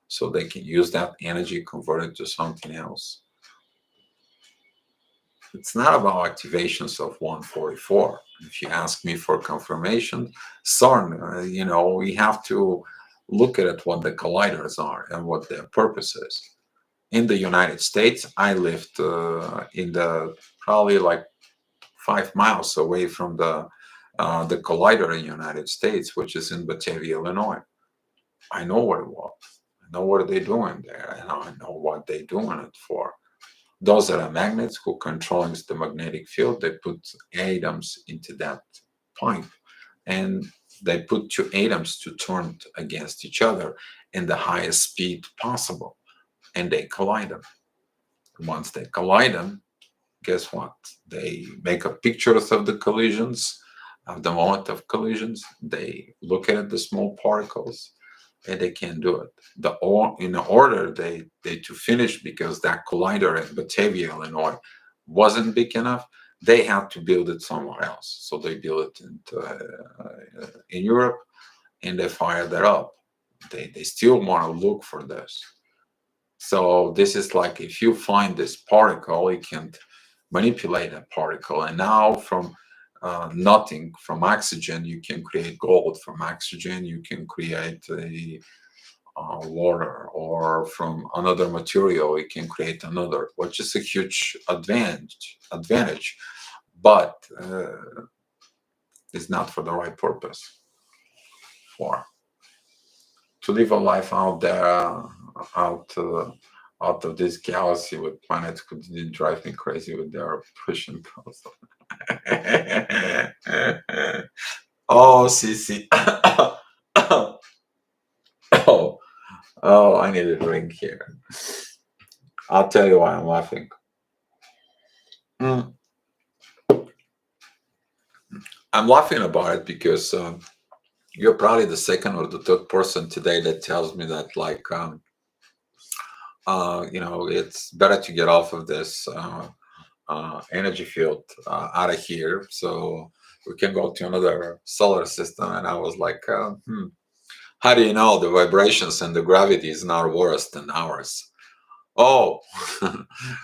so they can use that energy, convert it to something else. It's not about activations of 144. If you ask me for confirmation, CERN, we have to look at what the colliders are and what their purpose is. In the United States, I lived in the probably like 5 miles away from the collider in the United States, which is in Batavia, Illinois. I know what it was. I know what they're doing there, and I know what they're doing it for. Those are magnets who controlling the magnetic field. They put atoms into that pipe, and they put two atoms to turn against each other in the highest speed possible, and they collide them. Once they collide them, guess what? They make up pictures of the collisions, of the moment of collisions. They look at the small particles, and they can't do it. In order they to finish, because that collider in Batavia, Illinois, wasn't big enough, they had to build it somewhere else. So they built it in Europe, and they fired that up. They still want to look for this. So this is like, if you find this particle, you can manipulate that particle, and now from nothing, from oxygen you can create gold, from oxygen you can create a water, or from another material you can create another, which is a huge advantage, but it's not for the right purpose. For to live a life out there, out of this galaxy with planets who didn't drive me crazy with their pushing pulse. Oh, Cece. oh, I need a drink here. I'll tell you why I'm laughing. Mm. I'm laughing about it because you're probably the second or the third person today that tells me that, like, it's better to get off of this energy field out of here, so we can go to another solar system. And I was like, how do you know the vibrations and the gravity is not worse than ours? Oh,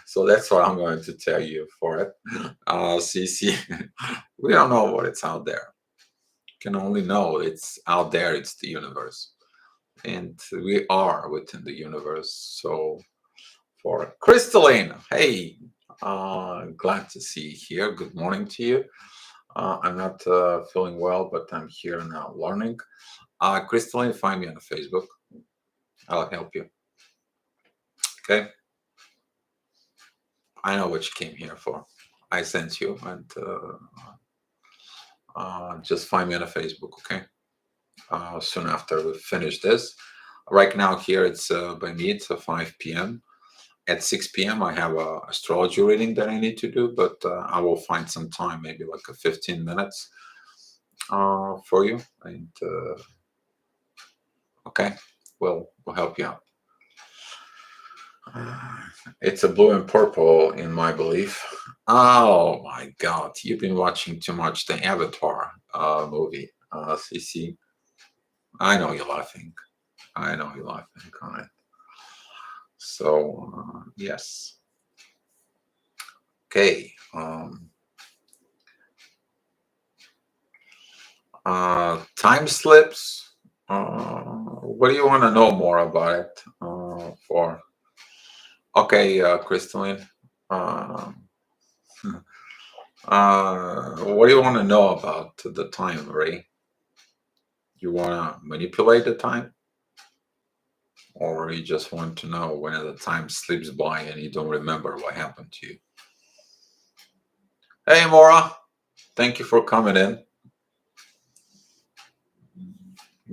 so that's what I'm going to tell you for it. CC, we don't know what it's out there. You can only know it's out there, it's the universe. And we are within the universe. So for Crystalline. Hey, glad to see you here. Good morning to you. I'm not feeling well, but I'm here now learning. Crystalline, find me on Facebook. I'll help you. Okay. I know what you came here for. I sent you, and just find me on Facebook. Okay. Soon after we finish this. Right now, here it's by me, it's 5 p.m. At 6 p.m., I have a astrology reading that I need to do, but I will find some time, maybe like a 15 minutes for you. And okay, we'll help you out. It's a blue and purple in my belief. Oh my God, you've been watching too much the Avatar movie, CC. I know you're laughing. I know you're laughing on it. So yes. Okay. Time slips. What do you want to know more about it? For okay, Crystalline. Um, what do you want to know about the time, Ray? You want to manipulate the time, or you just want to know when the time slips by and you don't remember what happened to you? Hey, Mora. Thank you for coming in.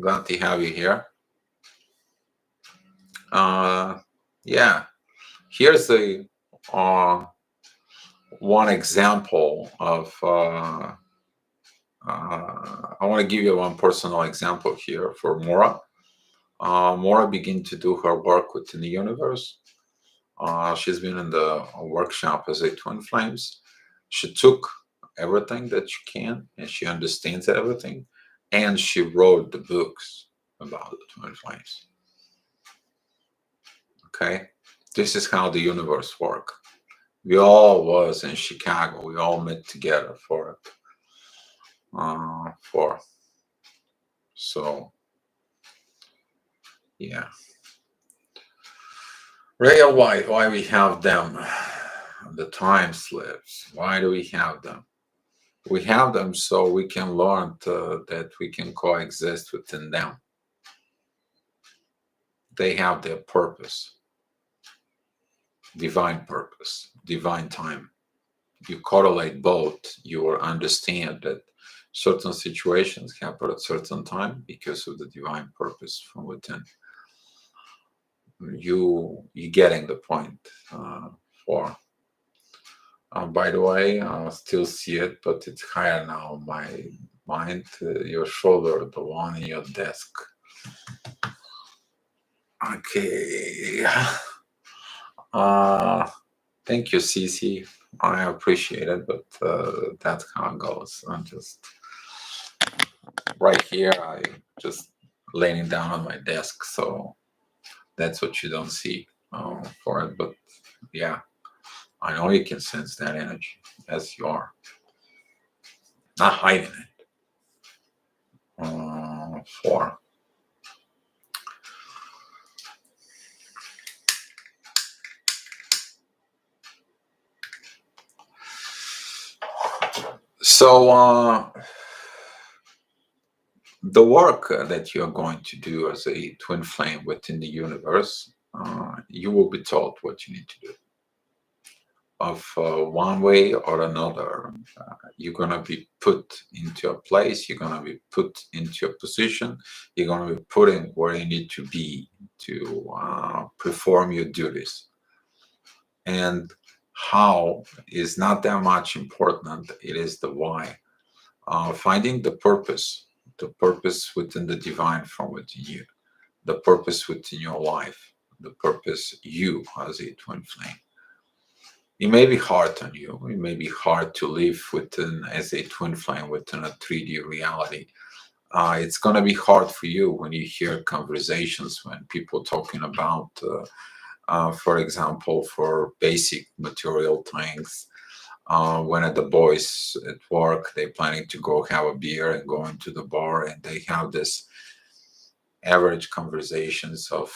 Glad to have you here. Yeah, here's the one example of. I want to give you one personal example here for Mora. Mora began to do her work within the universe. She's been in the workshop as a twin flames. She took everything that she can, and she understands everything, and she wrote the books about the twin flames. Okay, this is how the universe works. We all was in Chicago. We all met together for it. For so yeah. Real why we have them? The time slips. Why do we have them? We have them so we can learn that we can coexist within them. They have their purpose, divine purpose, divine time. You correlate both, you will understand that certain situations happen at certain time because of the divine purpose from within. You getting the point for. By the way, I still see it, but it's higher now on my mind. Your shoulder, the one in your desk. Okay. Thank you, Cece. I appreciate it, but that's how it goes. I'm just right here. I just laying down on my desk, so that's what you don't see for it. But yeah, I know you can sense that energy as you are, not hiding it. For so the work that you're going to do as a twin flame within the universe, you will be told what you need to do. Of one way or another, you're going to be put into a place, you're going to be put into a position, you're going to be put in where you need to be to perform your duties. And how is not that much important, it is the why. Finding the purpose within the divine from within you, the purpose within your life, the purpose you as a twin flame. It may be hard on you. It may be hard to live within as a twin flame within a 3D reality. It's going to be hard for you when you hear conversations when people talking about, for example, for basic material things. When at the boys at work, they're planning to go have a beer and go into the bar, and they have this average conversations of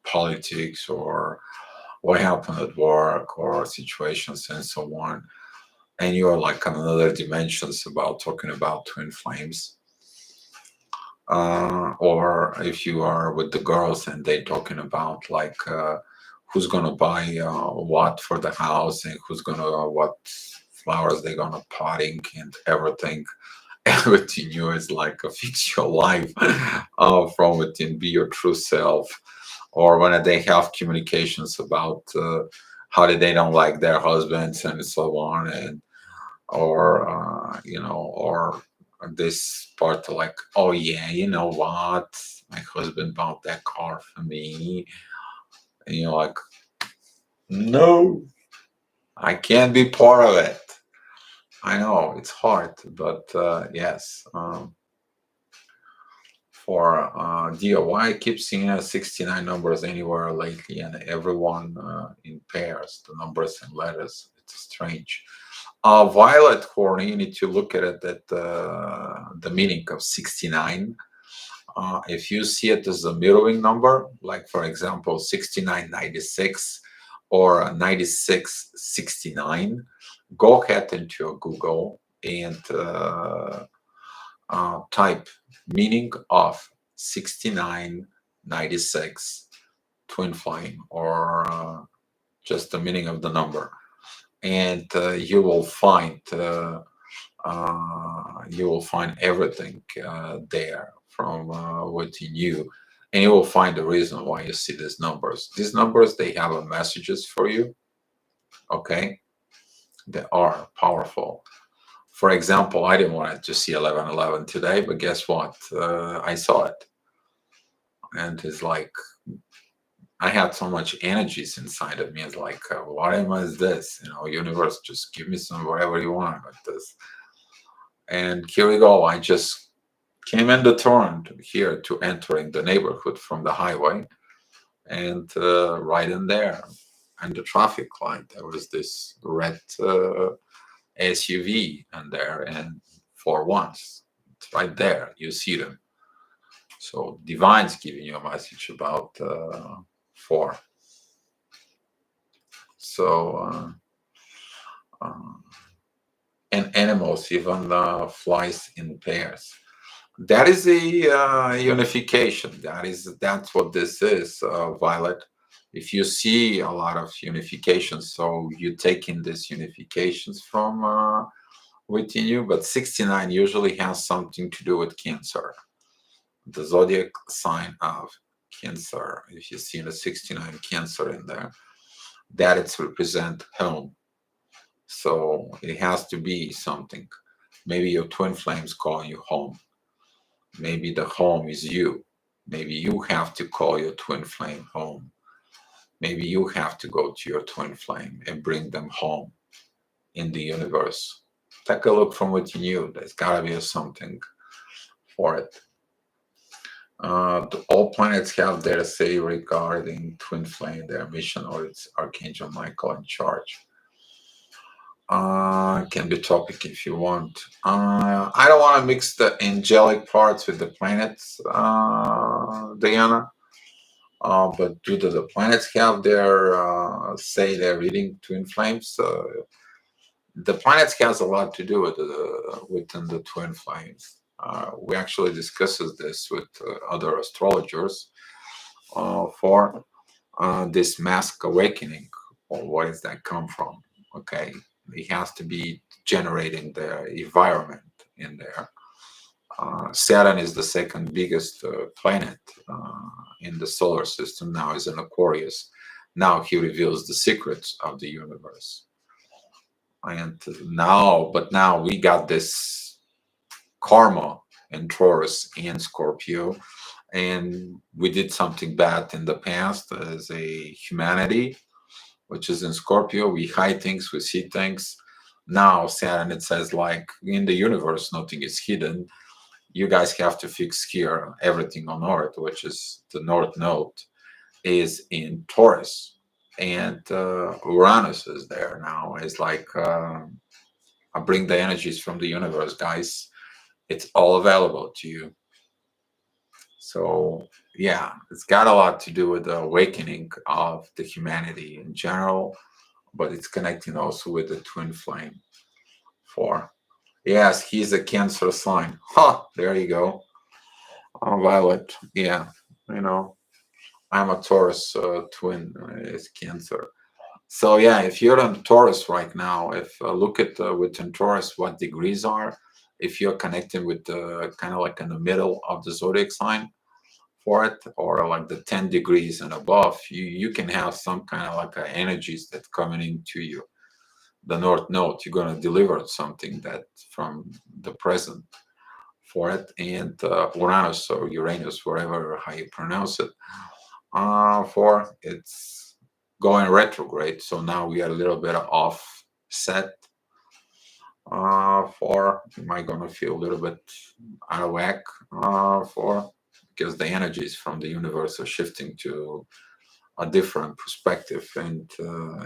politics or what happened at work or situations and so on, and you're like on another dimensions about talking about twin flames, or if you are with the girls and they talking about like who's gonna buy what for the house and who's gonna what flowers they're gonna potting and everything. Everything new is like a fix your life from within, be your true self. Or when they have communications about how they don't like their husbands and so on, and or or this part like, oh yeah, you know what, my husband bought that car for me, and you're like, no, I can't be part of it. I know it's hard, but yes. For DOY, I keep seeing 69 numbers anywhere lately, and everyone in pairs, the numbers and letters. It's strange. Violet horn, you need to look at it at the meaning of 69. If you see it as a mirroring number, like for example 6996 or 9669, go ahead into a Google and type meaning of 6996 twin flame, or just the meaning of the number, and you will find everything there from within you, and you will find the reason why you see these numbers. These numbers, they have a messages for you. Okay, they are powerful. For example, I didn't want to see 1111 today, but guess what? I saw it, and it's like I had so much energies inside of me. It's like, what am I? Is this? Universe, just give me some whatever you want with this. And here we go. I just came in the turn here to entering the neighborhood from the highway, and right in there, and the traffic light, there was this red SUV in there, and for once, it's right there. You see them. So divine's giving you a message about four. So uh, and animals even flies in pairs. That is a unification. That's what this is, Violet. If you see a lot of unifications, so you take in these unifications from within you, but 69 usually has something to do with Cancer, the zodiac sign of Cancer. If you see the 69 Cancer in there, that it's represent home. So it has to be something. Maybe your twin flames calling you home. Maybe the home is you. Maybe you have to call your twin flame home. Maybe you have to go to your twin flame and bring them home in the universe. Take a look from within you. There's gotta be something for it. All planets have their say regarding twin flame, their mission, or it's Archangel Michael in charge. Can be topic if you want. I don't want to mix the angelic parts with the planets, Diana. But do the planets have their say they're reading twin flames? The planets has a lot to do with within the twin flames. We actually discussed this with other astrologers for this mask awakening. Or where does that come from? Okay, it has to be generating the environment in there. Saturn is the second biggest planet in the solar system. Now is in Aquarius. Now he reveals the secrets of the universe. And now we got this karma in Taurus and Scorpio, and we did something bad in the past as a humanity, which is in Scorpio. We hide things, we see things. Now Saturn, it says like in the universe, nothing is hidden. You guys have to fix here everything on Earth, which is the North Node, is in Taurus, and Uranus is there now. It's like I bring the energies from the universe, guys. It's all available to you. So yeah, it's got a lot to do with the awakening of the humanity in general, but it's connecting also with the twin flame. For yes, he's a Cancer sign. Ha! There you go. Violet. Yeah, you know, I'm a Taurus twin. Is Cancer. So yeah, if you're on Taurus right now, if look at within Taurus what degrees are. If you're connecting with kind of like in the middle of the zodiac sign for it, or like the 10 degrees and above, you can have some kind of like energies that coming into you. The North Node, you're gonna deliver something that from the present for it, and Uranus or Uranus, whatever how you pronounce it, for it's going retrograde. So now we are a little bit off set. For am I gonna feel a little bit out of whack? For because the energies from the universe are shifting to a different perspective, and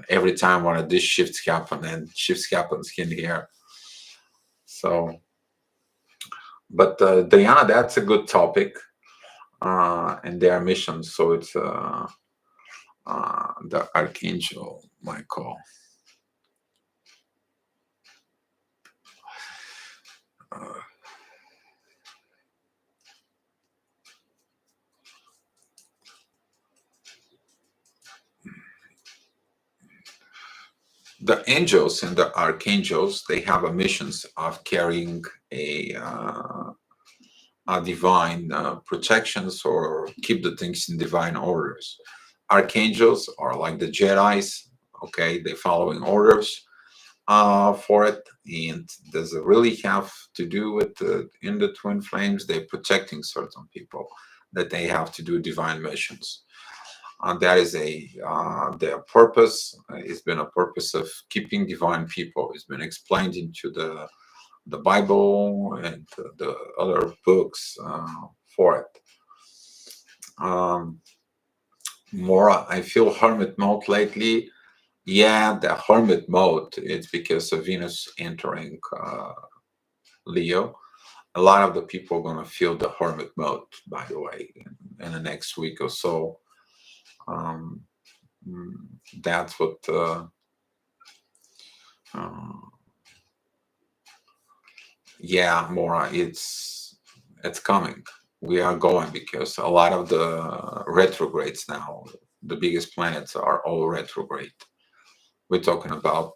every time one of these shifts happen, and shifts happens in here. So, but Diana, that's a good topic, and their mission. So it's the Archangel Michael. Uh, the angels and the archangels, they have a missions of carrying a divine protections or keep the things in divine orders. Archangels are like the Jedi's. Okay, they following orders for it, and does it really have to do with in the twin flames? They're protecting certain people that they have to do divine missions. That is their purpose. It's been a purpose of keeping divine people. It's been explained into the Bible and the other books for it. Um, More, I feel hermit mode lately. Yeah, the hermit mode. It's because of Venus entering Leo. A lot of the people are gonna feel the hermit mode. By the way, in the next week or so. Um, mm, that's what. Uh, yeah, Mora, it's coming. We are going because a lot of the retrogrades now, the biggest planets are all retrograde. We're talking about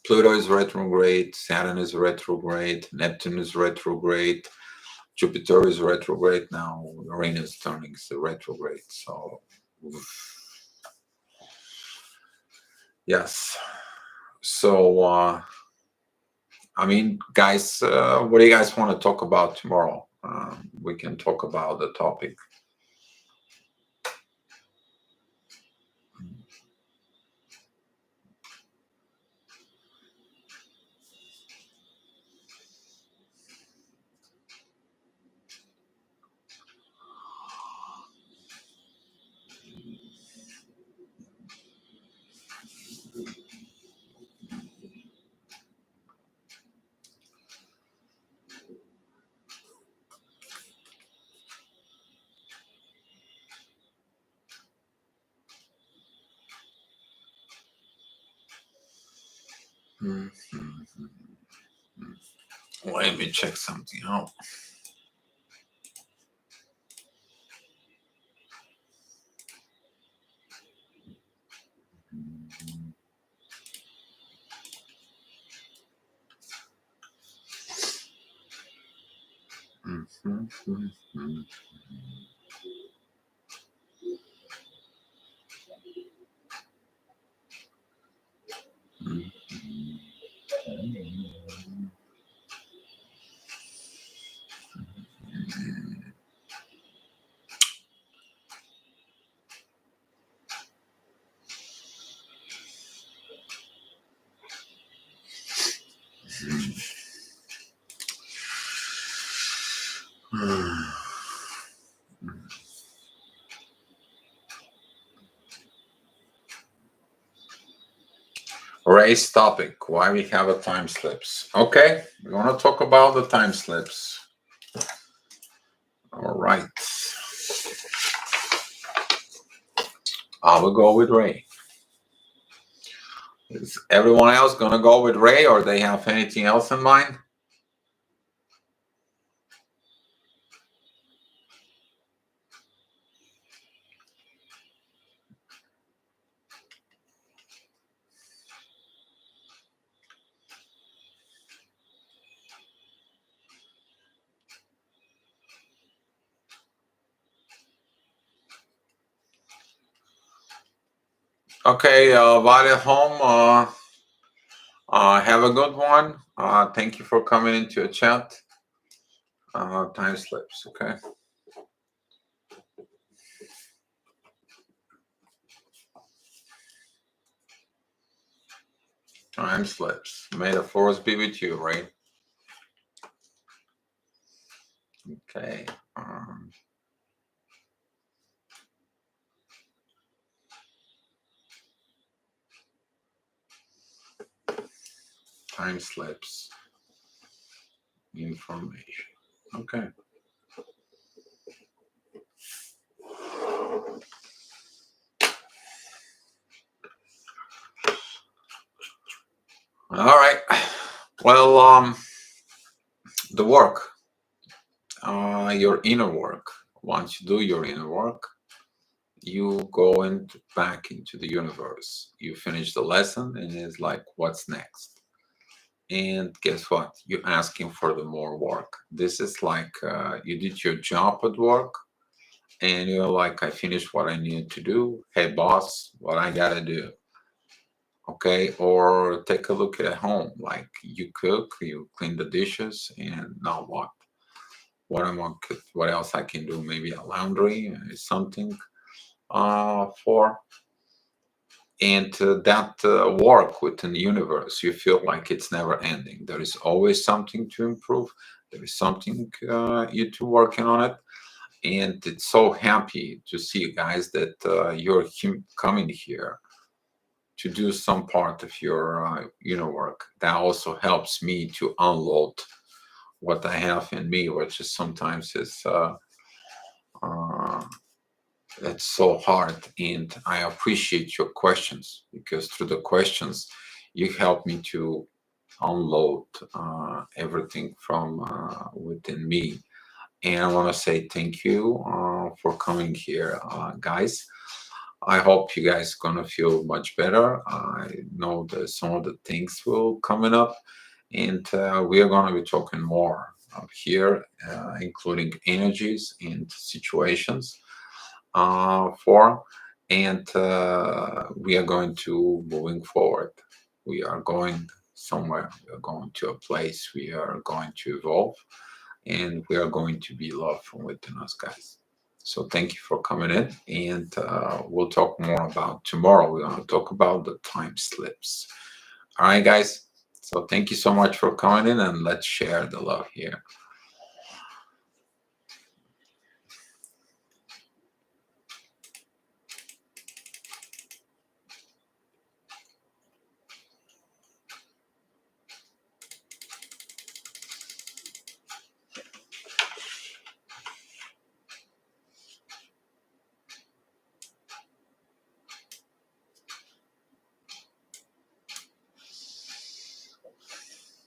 Pluto is retrograde, Saturn is retrograde, Neptune is retrograde, Jupiter is retrograde now, Uranus turning to retrograde. So yes. So I mean, guys, what do you guys want to talk about tomorrow? We can talk about the topic. Mhm. Let me check something out. Mhm, mhm, mhm. Race topic: why we have a time slips. Okay, we want to talk about the time slips. All right. I will go with Ray. Is everyone else gonna go with Ray, or they have anything else in mind? Okay, while at home, have a good one. Thank you for coming into a chat. Time slips, okay? Time slips. May the force be with you, right? Okay. Time slips. Information. Okay. All right. Well, the work, your inner work. Once you do your inner work, you go into back into the universe. You finish the lesson, and it's like, what's next? And guess what? You're asking for the more work. This is like you did your job at work, and you're like, I finished what I needed to do. Hey, boss, what I gotta do? Okay, or take a look at home. Like you cook, you clean the dishes, and now what? What else I can do? Maybe a laundry, something for. And that work within the universe, you feel like it's never ending. There is always something to improve. There is something you two working on it, and it's so happy to see you guys that you're coming here to do some part of your work. That also helps me to unload what I have in me, which is sometimes is uh, it's so hard. And I appreciate your questions, because through the questions you help me to unload everything from within me. And I want to say thank you for coming here, guys. I hope you guys gonna feel much better. I know that some of the things will coming up, and we are gonna be talking more here, including energies and situations for, and we are going to moving forward. We are going somewhere. We are going to a place. We are going to evolve, and we are going to be love from within us, guys. So thank you for coming in, and we'll talk more about tomorrow. We're going to talk about the time slips. All right, guys. So thank you so much for coming in, and let's share the love here.